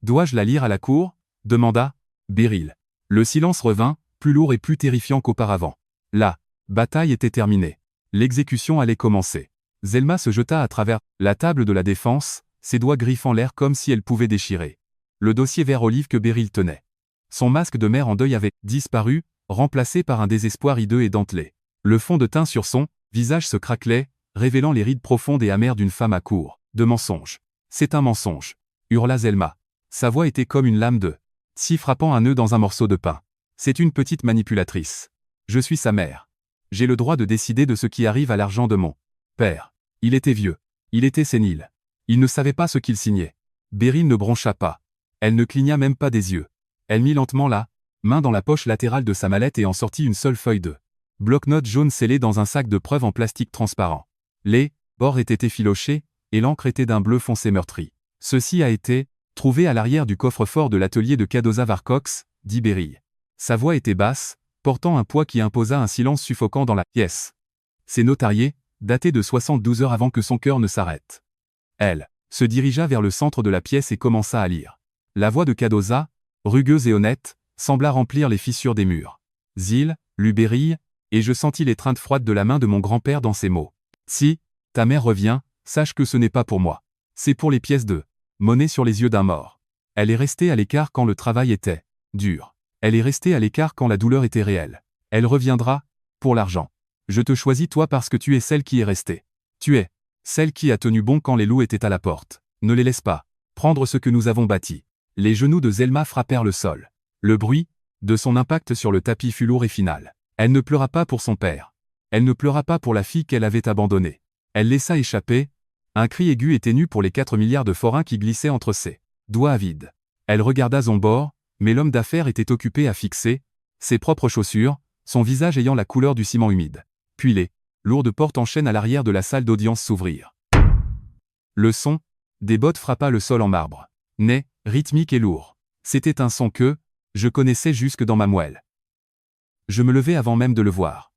Dois-je la lire à la cour? Demanda Beryl. Le silence revint, plus lourd et plus terrifiant qu'auparavant. La bataille était terminée. L'exécution allait commencer. Zelma se jeta à travers la table de la défense, ses doigts griffant l'air comme si elle pouvait déchirer le dossier vert olive que Beryl tenait. Son masque de mère en deuil avait disparu, remplacé par un désespoir hideux et dentelé. Le fond de teint sur son visage se craquelait, révélant les rides profondes et amères d'une femme à court de mensonges. C'est un mensonge, hurla Zelma. Sa voix était comme une lame de scie frappant un nœud dans un morceau de pain. C'est une petite manipulatrice. Je suis sa mère. J'ai le droit de décider de ce qui arrive à l'argent de mon père. Il était vieux. Il était sénile. Il ne savait pas ce qu'il signait. Beryl ne broncha pas. Elle ne cligna même pas des yeux. Elle mit lentement la main dans la poche latérale de sa mallette et en sortit une seule feuille de bloc-notes jaune scellée dans un sac de preuve en plastique transparent. Les bords étaient effilochés, et l'encre était d'un bleu foncé meurtri. Ceci a été trouvé à l'arrière du coffre-fort de l'atelier de Cadoza Varcox, dit Beryl. Sa voix était basse, portant un poids qui imposa un silence suffocant dans la pièce. C'est notarié, daté de 72 heures avant que son cœur ne s'arrête. Elle se dirigea vers le centre de la pièce et commença à lire. La voix de Cadoza, rugueuse et honnête, sembla remplir les fissures des murs. Zil, lut Beryl, et je sentis l'étreinte froide de la main de mon grand-père dans ces mots. Si ta mère revient, sache que ce n'est pas pour moi. C'est pour les pièces de monnaie sur les yeux d'un mort. Elle est restée à l'écart quand le travail était dur. Elle est restée à l'écart quand la douleur était réelle. Elle reviendra, pour l'argent. Je te choisis toi parce que tu es celle qui est restée. Tu es celle qui a tenu bon quand les loups étaient à la porte. Ne les laisse pas prendre ce que nous avons bâti. Les genoux de Zelma frappèrent le sol. Le bruit de son impact sur le tapis fut lourd et final. Elle ne pleura pas pour son père. Elle ne pleura pas pour la fille qu'elle avait abandonnée. Elle laissa échapper un cri aigu et ténu pour les 4 milliards de forains qui glissaient entre ses doigts avides. Elle regarda Zombor, mais l'homme d'affaires était occupé à fixer ses propres chaussures, son visage ayant la couleur du ciment humide. Puis les lourdes portes en chêne à l'arrière de la salle d'audience s'ouvrirent. Le son des bottes frappa le sol en marbre. Né, rythmique et lourd. C'était un son que je connaissais jusque dans ma moelle. Je me levai avant même de le voir.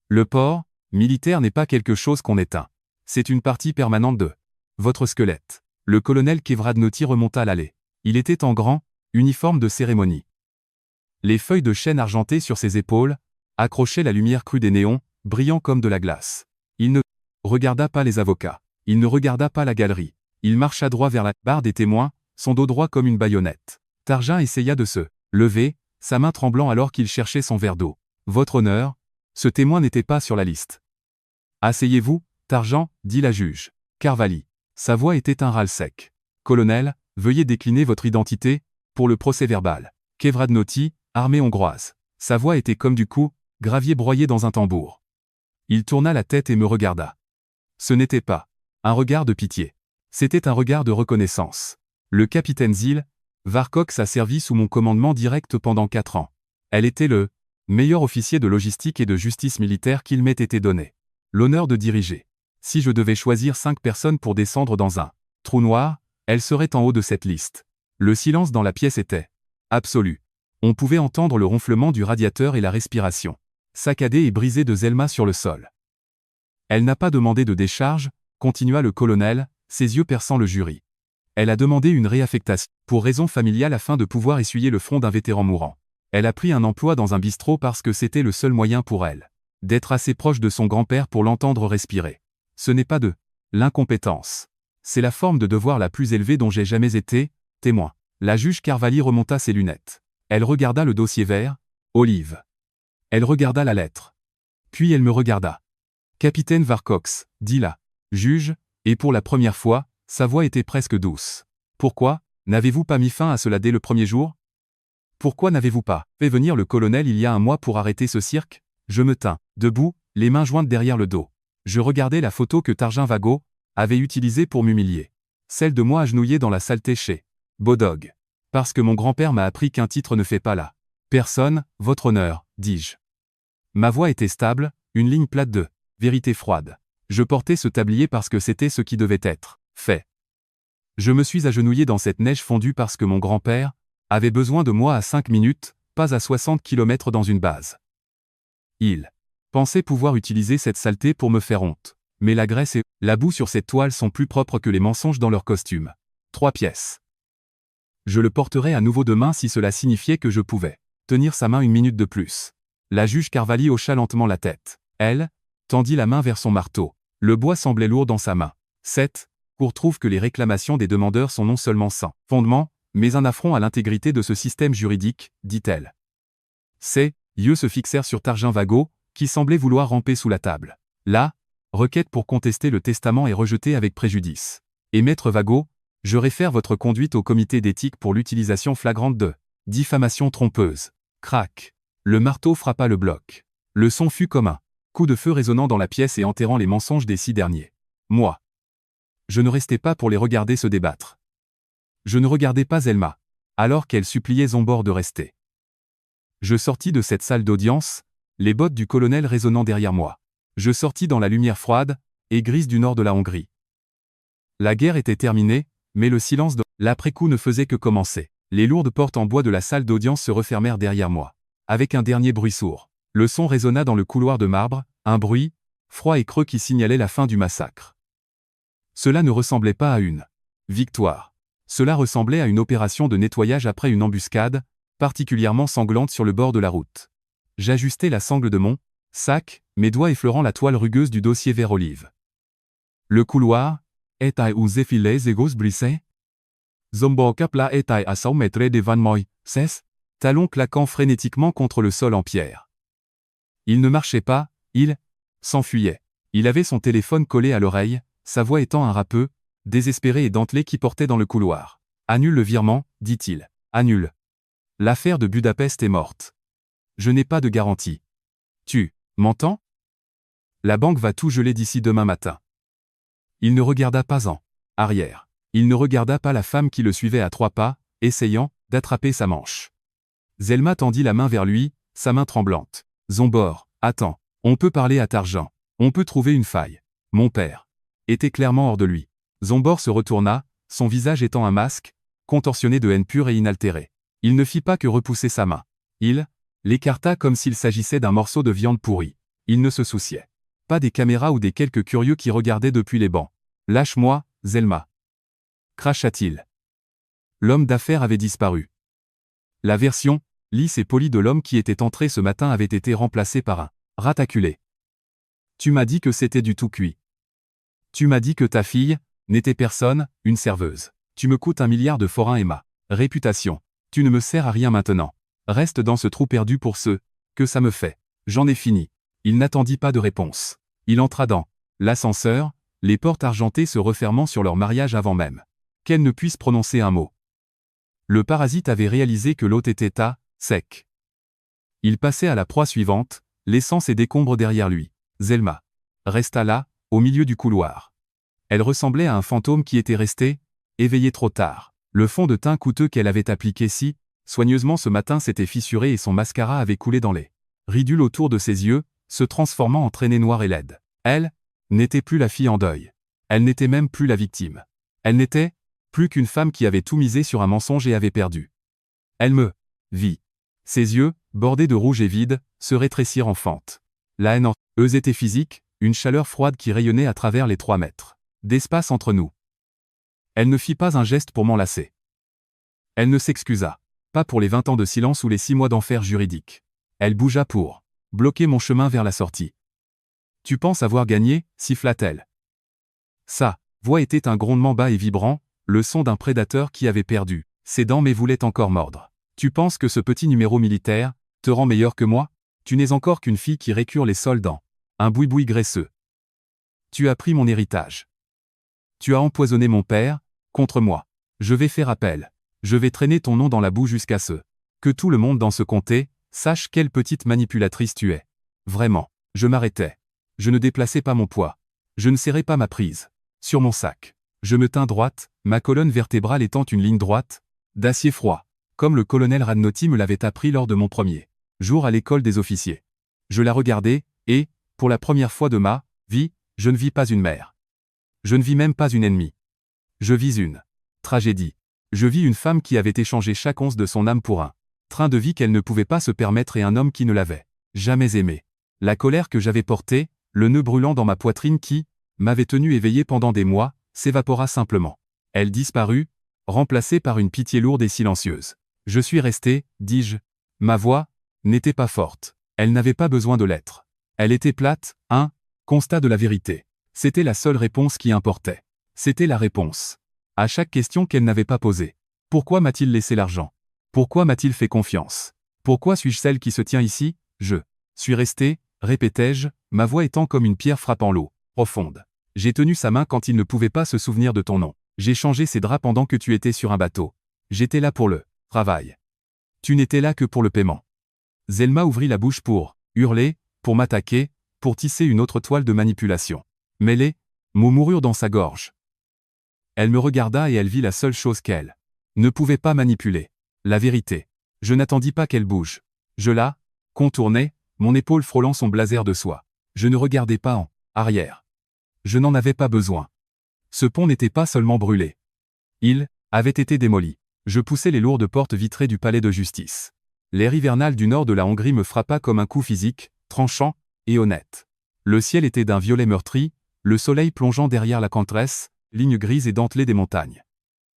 Le port militaire n'est pas quelque chose qu'on éteint. C'est une partie permanente de votre squelette. Le colonel Kevradnoti remonta l'allée. Il était en grand uniforme de cérémonie. Les feuilles de chêne argentées sur ses épaules accrochaient la lumière crue des néons, brillant comme de la glace. Il ne regarda pas les avocats. Il ne regarda pas la galerie. Il marcha droit vers la barre des témoins, son dos droit comme une baïonnette. Targin essaya de se lever, sa main tremblant alors qu'il cherchait son verre d'eau. Votre honneur, ce témoin n'était pas sur la liste. Asseyez-vous, Targin, dit la juge. Carvalli. Sa voix était un râle sec. Colonel, veuillez décliner votre identité pour le procès-verbal. Kevradnoti, armée hongroise. Sa voix était comme du coup, gravier broyé dans un tambour. Il tourna la tête et me regarda. Ce n'était pas un regard de pitié. C'était un regard de reconnaissance. Le capitaine Zil, Varcox a servi sous mon commandement direct pendant 4 ans. Elle était le meilleur officier de logistique et de justice militaire qu'il m'ait été donné. L'honneur de diriger. Si je devais choisir 5 personnes pour descendre dans un trou noir, elles seraient en haut de cette liste. Le silence dans la pièce était absolu. On pouvait entendre le ronflement du radiateur et la respiration saccadée et brisée de Zelma sur le sol. Elle n'a pas demandé de décharge, continua le colonel, ses yeux perçant le jury. Elle a demandé une réaffectation, pour raison familiale afin de pouvoir essuyer le front d'un vétéran mourant. Elle a pris un emploi dans un bistrot parce que c'était le seul moyen pour elle d'être assez proche de son grand-père pour l'entendre respirer. Ce n'est pas de l'incompétence. C'est la forme de devoir la plus élevée dont j'ai jamais été témoin. La juge Carvalli remonta ses lunettes. Elle regarda le dossier vert, Olive. Elle regarda la lettre. Puis elle me regarda. Capitaine Varcox, dit la juge, et pour la première fois, sa voix était presque douce. Pourquoi n'avez-vous pas mis fin à cela dès le premier jour? Pourquoi n'avez-vous pas fait venir le colonel il y a un mois pour arrêter ce cirque? Je me tins, debout, les mains jointes derrière le dos. Je regardais la photo que Targin Vago avait utilisée pour m'humilier. Celle de moi agenouillé dans la saleté chez Bodog. Parce que mon grand-père m'a appris qu'un titre ne fait pas la personne, votre honneur, dis-je. Ma voix était stable, une ligne plate de vérité froide. Je portais ce tablier parce que c'était ce qui devait être fait. Je me suis agenouillé dans cette neige fondue parce que mon grand-père avait besoin de moi à 5 minutes, pas à 60 km dans une base. Il pensait pouvoir utiliser cette saleté pour me faire honte. Mais la graisse et la boue sur cette toile sont plus propres que les mensonges dans leur costume. 3 pièces. Je le porterai à nouveau demain si cela signifiait que je pouvais tenir sa main 1 minute de plus. La juge Carvalli hocha lentement la tête. Elle tendit la main vers son marteau. Le bois semblait lourd dans sa main. 7. Cour trouve que les réclamations des demandeurs sont non seulement sans fondement, mais un affront à l'intégrité de ce système juridique, dit-elle. Ses yeux se fixèrent sur Targin Vago, qui semblait vouloir ramper sous la table. La requête pour contester le testament est rejetée avec préjudice. Et maître Vago, je réfère votre conduite au comité d'éthique pour l'utilisation flagrante de diffamation trompeuse. Crac. Le marteau frappa le bloc. Le son fut comme un coup de feu résonnant dans la pièce et enterrant les mensonges des 6 derniers. Moi. Je ne restais pas pour les regarder se débattre. Je ne regardais pas Zelma, alors qu'elle suppliait Zombor de rester. Je sortis de cette salle d'audience, les bottes du colonel résonnant derrière moi. Je sortis dans la lumière froide et grise du nord de la Hongrie. La guerre était terminée, mais le silence de l'après-coup ne faisait que commencer. Les lourdes portes en bois de la salle d'audience se refermèrent derrière moi. Avec un dernier bruit sourd, le son résonna dans le couloir de marbre, un bruit, froid et creux qui signalait la fin du massacre. Cela ne ressemblait pas à une victoire. Cela ressemblait à une opération de nettoyage après une embuscade, particulièrement sanglante sur le bord de la route. J'ajustai la sangle de mon sac, mes doigts effleurant la toile rugueuse du dossier vert olive. Le couloir, était où zéphilés et gos brisés? Zombor kapla était à 100 mètres devant moi, cesse, talons claquant frénétiquement contre le sol en pierre. Il ne marchait pas, il s'enfuyait. Il avait son téléphone collé à l'oreille, sa voix étant un râpeux, désespéré et dentelé qui portait dans le couloir. Annule le virement, dit-il. Annule. L'affaire de Budapest est morte. Je n'ai pas de garantie. Tu m'entends? La banque va tout geler d'ici demain matin. Il ne regarda pas en arrière. Il ne regarda pas la femme qui le suivait à 3 pas, essayant d'attraper sa manche. Zelma tendit la main vers lui, sa main tremblante. Zombor, attends, on peut parler à Targin. On peut trouver une faille. Mon père était clairement hors de lui. Zombor se retourna, son visage étant un masque, contorsionné de haine pure et inaltérée. Il ne fit pas que repousser sa main. Il l'écarta comme s'il s'agissait d'un morceau de viande pourrie. Il ne se souciait pas des caméras ou des quelques curieux qui regardaient depuis les bancs. Lâche-moi, Zelma. Cracha-t-il. L'homme d'affaires avait disparu. La version lisse et polie de l'homme qui était entré ce matin avait été remplacée par un rataculé. Tu m'as dit que c'était du tout cuit. Tu m'as dit que ta fille n'était personne, une serveuse. Tu me coûtes 1 milliard de forains et ma réputation. Tu ne me sers à rien maintenant. Reste dans ce trou perdu pour ce que ça me fait. J'en ai fini. Il n'attendit pas de réponse. Il entra dans l'ascenseur, les portes argentées se refermant sur leur mariage avant même qu'elle ne puisse prononcer un mot. Le parasite avait réalisé que l'hôte était à sec. Il passait à la proie suivante, laissant ses décombres derrière lui. Zelma resta là, au milieu du couloir. Elle ressemblait à un fantôme qui était resté éveillé trop tard. Le fond de teint coûteux qu'elle avait appliqué si soigneusement ce matin s'était fissuré et son mascara avait coulé dans les ridules autour de ses yeux, se transformant en traînées noires et laides. Elle n'était plus la fille en deuil. Elle n'était même plus la victime. Elle n'était plus qu'une femme qui avait tout misé sur un mensonge et avait perdu. Elle me vit. Ses yeux, bordés de rouge et vides, se rétrécirent en fente. La haine en eux était physique, une chaleur froide qui rayonnait à travers les 3 mètres d'espace entre nous. Elle ne fit pas un geste pour m'enlacer. Elle ne s'excusa pas pour les 20 ans de silence ou les 6 mois d'enfer juridique. Elle bougea pour bloquer mon chemin vers la sortie. Tu penses avoir gagné, siffla-t-elle. Sa voix était un grondement bas et vibrant, le son d'un prédateur qui avait perdu ses dents mais voulait encore mordre. Tu penses que ce petit numéro militaire te rend meilleur que moi? Tu n'es encore qu'une fille qui récure les sols dans un boui-boui graisseux. Tu as pris mon héritage. Tu as empoisonné mon père, contre moi. Je vais faire appel. Je vais traîner ton nom dans la boue jusqu'à ce que tout le monde dans ce comté sache quelle petite manipulatrice tu es. Vraiment, je m'arrêtais. Je ne déplaçais pas mon poids. Je ne serrais pas ma prise. Sur mon sac. Je me tins droite, ma colonne vertébrale étant une ligne droite, d'acier froid, comme le colonel Radnoti me l'avait appris lors de mon premier jour à l'école des officiers. Je la regardais, et, pour la première fois de ma vie, je ne vis pas une mère. Je ne vis même pas une ennemie. Je vis une tragédie. Je vis une femme qui avait échangé chaque once de son âme pour un train de vie qu'elle ne pouvait pas se permettre et un homme qui ne l'avait jamais aimée. La colère que j'avais portée, le nœud brûlant dans ma poitrine qui m'avait tenu éveillé pendant des mois, s'évapora simplement. Elle disparut, remplacée par une pitié lourde et silencieuse. Je suis resté, dis-je. Ma voix n'était pas forte. Elle n'avait pas besoin de l'être. Elle était plate, un constat de la vérité. C'était la seule réponse qui importait. C'était la réponse à chaque question qu'elle n'avait pas posée. Pourquoi m'a-t-il laissé l'argent? Pourquoi m'a-t-il fait confiance? Pourquoi suis-je celle qui se tient ici? Je suis resté, répétai-je, ma voix étant comme une pierre frappant l'eau profonde. J'ai tenu sa main quand il ne pouvait pas se souvenir de ton nom. J'ai changé ses draps pendant que tu étais sur un bateau. J'étais là pour le travail. Tu n'étais là que pour le paiement. Zelma ouvrit la bouche pour hurler, pour m'attaquer, pour tisser une autre toile de manipulation. Mais les mots moururent dans sa gorge. Elle me regarda et elle vit la seule chose qu'elle ne pouvait pas manipuler. La vérité. Je n'attendis pas qu'elle bouge. Je la contournai, mon épaule frôlant son blazer de soie. Je ne regardais pas en arrière. Je n'en avais pas besoin. Ce pont n'était pas seulement brûlé. Il avait été démoli. Je poussai les lourdes portes vitrées du palais de justice. L'air hivernal du nord de la Hongrie me frappa comme un coup physique, tranchant et honnête. Le ciel était d'un violet meurtri, le soleil plongeant derrière la canteresse, ligne grise et dentelée des montagnes.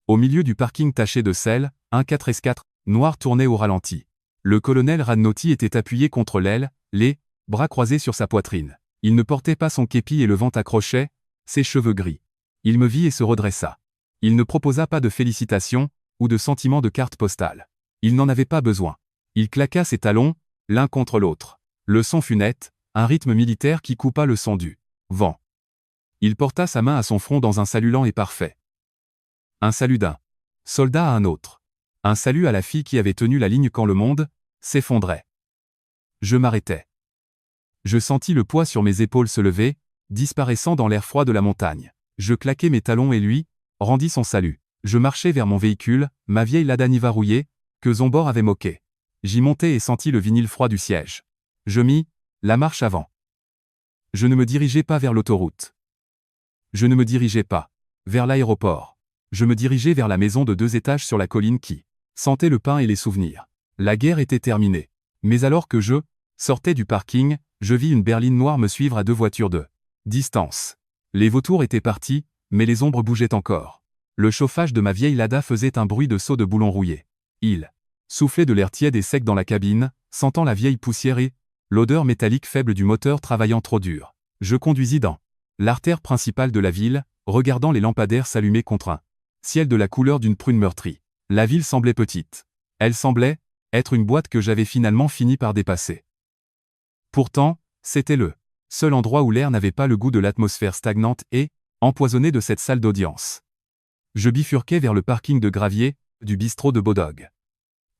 Au milieu du parking taché de sel, un 4S4 noir tournait au ralenti. Le colonel Radnoti était appuyé contre l'aile, les bras croisés sur sa poitrine. Il ne portait pas son képi et le vent accrochait ses cheveux gris. Il me vit et se redressa. Il ne proposa pas de félicitations ou de sentiments de carte postale. Il n'en avait pas besoin. Il claqua ses talons, l'un contre l'autre. Le son fut net, un rythme militaire qui coupa le son du vent. Il porta sa main à son front dans un salut lent et parfait. Un salut d'un soldat à un autre. Un salut à la fille qui avait tenu la ligne quand le monde s'effondrait. Je m'arrêtai. Je sentis le poids sur mes épaules se lever, disparaissant dans l'air froid de la montagne. Je claquai mes talons et lui rendis son salut. Je marchai vers mon véhicule, ma vieille Lada Niva rouillée, que Zombor avait moquée. J'y montai et sentis le vinyle froid du siège. Je mis la marche avant. Je ne me dirigeais pas vers l'autoroute. Je ne me dirigeais pas vers l'aéroport. Je me dirigeais vers la maison de 2 étages sur la colline qui sentait le pain et les souvenirs. La guerre était terminée. Mais alors que je sortais du parking, je vis une berline noire me suivre à 2 voitures de distance. Les vautours étaient partis, mais les ombres bougeaient encore. Le chauffage de ma vieille Lada faisait un bruit de seau de boulon rouillé. Il soufflait de l'air tiède et sec dans la cabine, sentant la vieille poussière et l'odeur métallique faible du moteur travaillant trop dur. Je conduisis dans l'artère principale de la ville, regardant les lampadaires s'allumer contre un ciel de la couleur d'une prune meurtrie. La ville semblait petite. Elle semblait être une boîte que j'avais finalement fini par dépasser. Pourtant, c'était le seul endroit où l'air n'avait pas le goût de l'atmosphère stagnante et empoisonnée de cette salle d'audience. Je bifurquai vers le parking de gravier du bistrot de Bodog.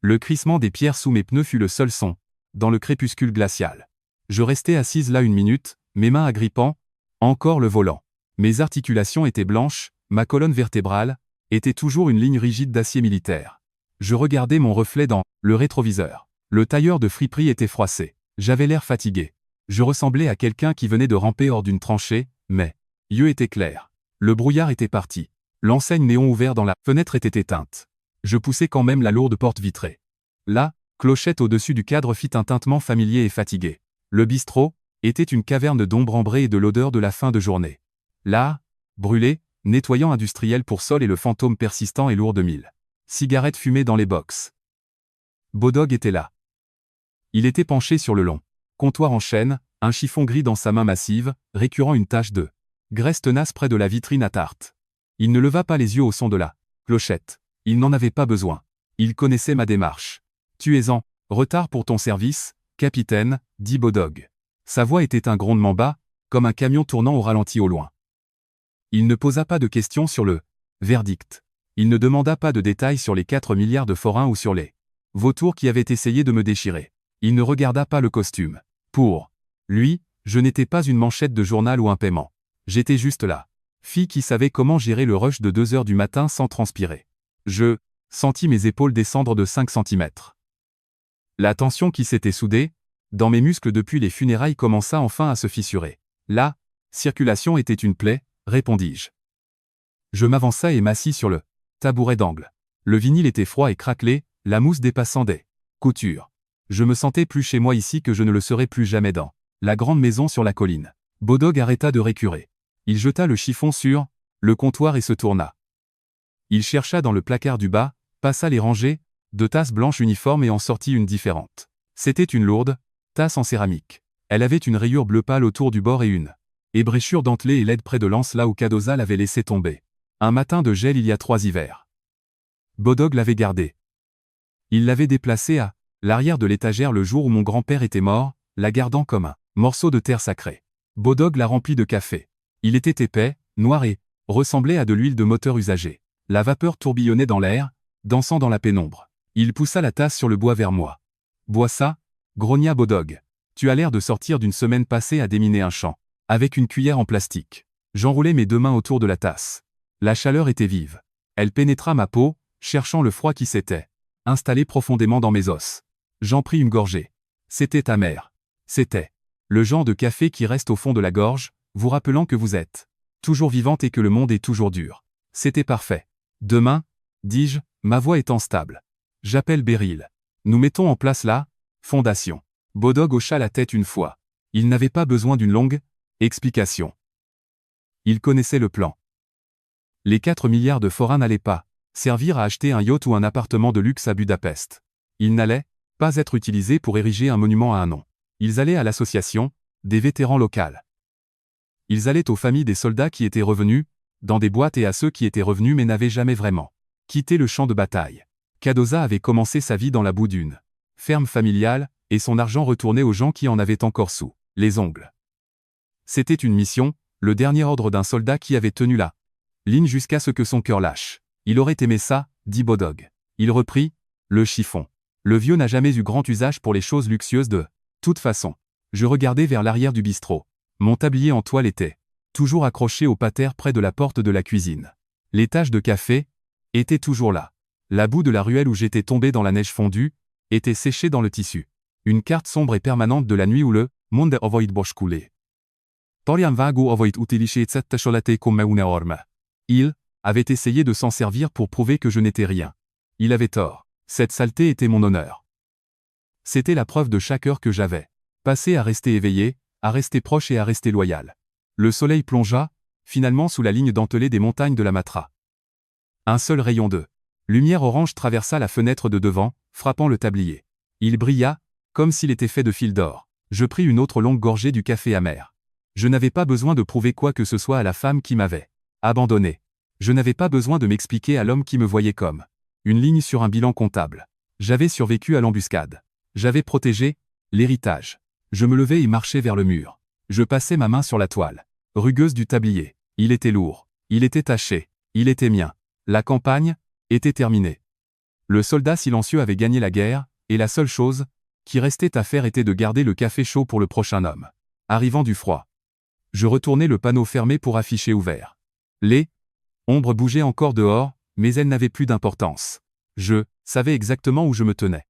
Le crissement des pierres sous mes pneus fut le seul son dans le crépuscule glacial. Je restai assise là 1 minute, mes mains agrippant encore le volant. Mes articulations étaient blanches, ma colonne vertébrale était toujours une ligne rigide d'acier militaire. Je regardais mon reflet dans le rétroviseur. Le tailleur de friperie était froissé. J'avais l'air fatigué. Je ressemblais à quelqu'un qui venait de ramper hors d'une tranchée, mais yeux étaient clairs. Le brouillard était parti. L'enseigne néon ouvert dans la fenêtre était éteinte. Je poussai quand même la lourde porte vitrée. La clochette au-dessus du cadre fit un tintement familier et fatigué. Le bistrot était une caverne d'ombre ambrée et de l'odeur de la fin de journée. Là, brûlé, nettoyant industriel pour sol et le fantôme persistant et lourd de 1000 cigarettes fumées dans les box. Bodog était là. Il était penché sur le long comptoir en chêne, un chiffon gris dans sa main massive, récurant une tache de graisse tenace près de la vitrine à tarte. Il ne leva pas les yeux au son de la clochette. Il n'en avait pas besoin. Il connaissait ma démarche. Tuez-en, Retard pour ton service, capitaine, dit Bodog. Sa voix était un grondement bas, comme un camion tournant au ralenti au loin. Il ne posa pas de questions sur le verdict. Il ne demanda pas de détails sur les 4 milliards de forains ou sur les vautours qui avaient essayé de me déchirer. Il ne regarda pas le costume. Pour lui, je n'étais pas une manchette de journal ou un paiement. J'étais juste là. Fille qui savait comment gérer le rush de 2 heures du matin sans transpirer. Je sentis mes épaules descendre de 5 centimètres. La tension qui s'était soudée, dans mes muscles depuis les funérailles commença enfin à se fissurer. La circulation était une plaie, répondis-je. Je m'avança et m'assis sur le tabouret d'angle. Le vinyle était froid et craquelé, la mousse dépassant des coutures. Je me sentais plus chez moi ici que je ne le serais plus jamais dans la grande maison sur la colline. Bodog arrêta de récurer. Il jeta le chiffon sur le comptoir et se tourna. Il chercha dans le placard du bas, passa les rangées, 2 tasses blanches uniformes et en sortit une différente. C'était une lourde tasse en céramique. Elle avait une rayure bleu pâle autour du bord et une ébréchure dentelée et laide près de l'anse là où Cardoza l'avait laissé tomber. Un matin de gel il y a 3 hivers. Bodog l'avait gardée. Il l'avait déplacée à l'arrière de l'étagère le jour où mon grand-père était mort, la gardant comme un morceau de terre sacrée. Bodog la remplit de café. Il était épais, noir et ressemblait à de l'huile de moteur usagée. La vapeur tourbillonnait dans l'air, dansant dans la pénombre. Il poussa la tasse sur le bois vers moi. « Bois ça » grogna Bodog. « Tu as l'air de sortir d'une semaine passée à déminer un champ. » Avec une cuillère en plastique. J'enroulai mes 2 mains autour de la tasse. La chaleur était vive. Elle pénétra ma peau, cherchant le froid qui s'était installé profondément dans mes os. J'en pris une gorgée. C'était amer. C'était le genre de café qui reste au fond de la gorge, vous rappelant que vous êtes toujours vivante et que le monde est toujours dur. C'était parfait. Demain, dis-je, ma voix étant stable. J'appelle Beryl. Nous mettons en place la fondation. Bodog hocha la tête une fois. Il n'avait pas besoin d'une longue explication. Il connaissait le plan. Les 4 milliards de forains n'allaient pas servir à acheter un yacht ou un appartement de luxe à Budapest. Ils n'allaient pas être utilisés pour ériger un monument à un nom. Ils allaient à l'association des vétérans locales. Ils allaient aux familles des soldats qui étaient revenus dans des boîtes et à ceux qui étaient revenus mais n'avaient jamais vraiment quitté le champ de bataille. Cardoza avait commencé sa vie dans la boue d'une ferme familiale, et son argent retournait aux gens qui en avaient encore sous les ongles. C'était une mission, le dernier ordre d'un soldat qui avait tenu la ligne jusqu'à ce que son cœur lâche. Il aurait aimé ça, dit Bodog. Il reprit, le chiffon. Le vieux n'a jamais eu grand usage pour les choses luxueuses de toute façon. Je regardai vers l'arrière du bistrot. Mon tablier en toile était toujours accroché au pater près de la porte de la cuisine. Les taches de café étaient toujours là. La boue de la ruelle où j'étais tombé dans la neige fondue était séchée dans le tissu. Une carte sombre et permanente de la nuit où le monde avoid bosch coulé. Torian vago avoid utilisé cette cholate comme une orme. Il avait essayé de s'en servir pour prouver que je n'étais rien. Il avait tort. Cette saleté était mon honneur. C'était la preuve de chaque heure que j'avais passé à rester éveillé, à rester proche et à rester loyal. Le soleil plongea, finalement sous la ligne dentelée des montagnes de la Matra. Un seul rayon de lumière orange traversa la fenêtre de devant, frappant le tablier. Il brilla, comme s'il était fait de fil d'or. Je pris une autre longue gorgée du café amer. Je n'avais pas besoin de prouver quoi que ce soit à la femme qui m'avait abandonné. Je n'avais pas besoin de m'expliquer à l'homme qui me voyait comme une ligne sur un bilan comptable. J'avais survécu à l'embuscade. J'avais protégé l'héritage. Je me levai et marchai vers le mur. Je passai ma main sur la toile rugueuse du tablier. Il était lourd. Il était taché. Il était mien. La campagne était terminée. Le soldat silencieux avait gagné la guerre, et la seule chose qui restait à faire était de garder le café chaud pour le prochain homme. Arrivant du froid. Je retournai le panneau fermé pour afficher ouvert. Les ombres bougeaient encore dehors, mais elles n'avaient plus d'importance. Je savais exactement où je me tenais.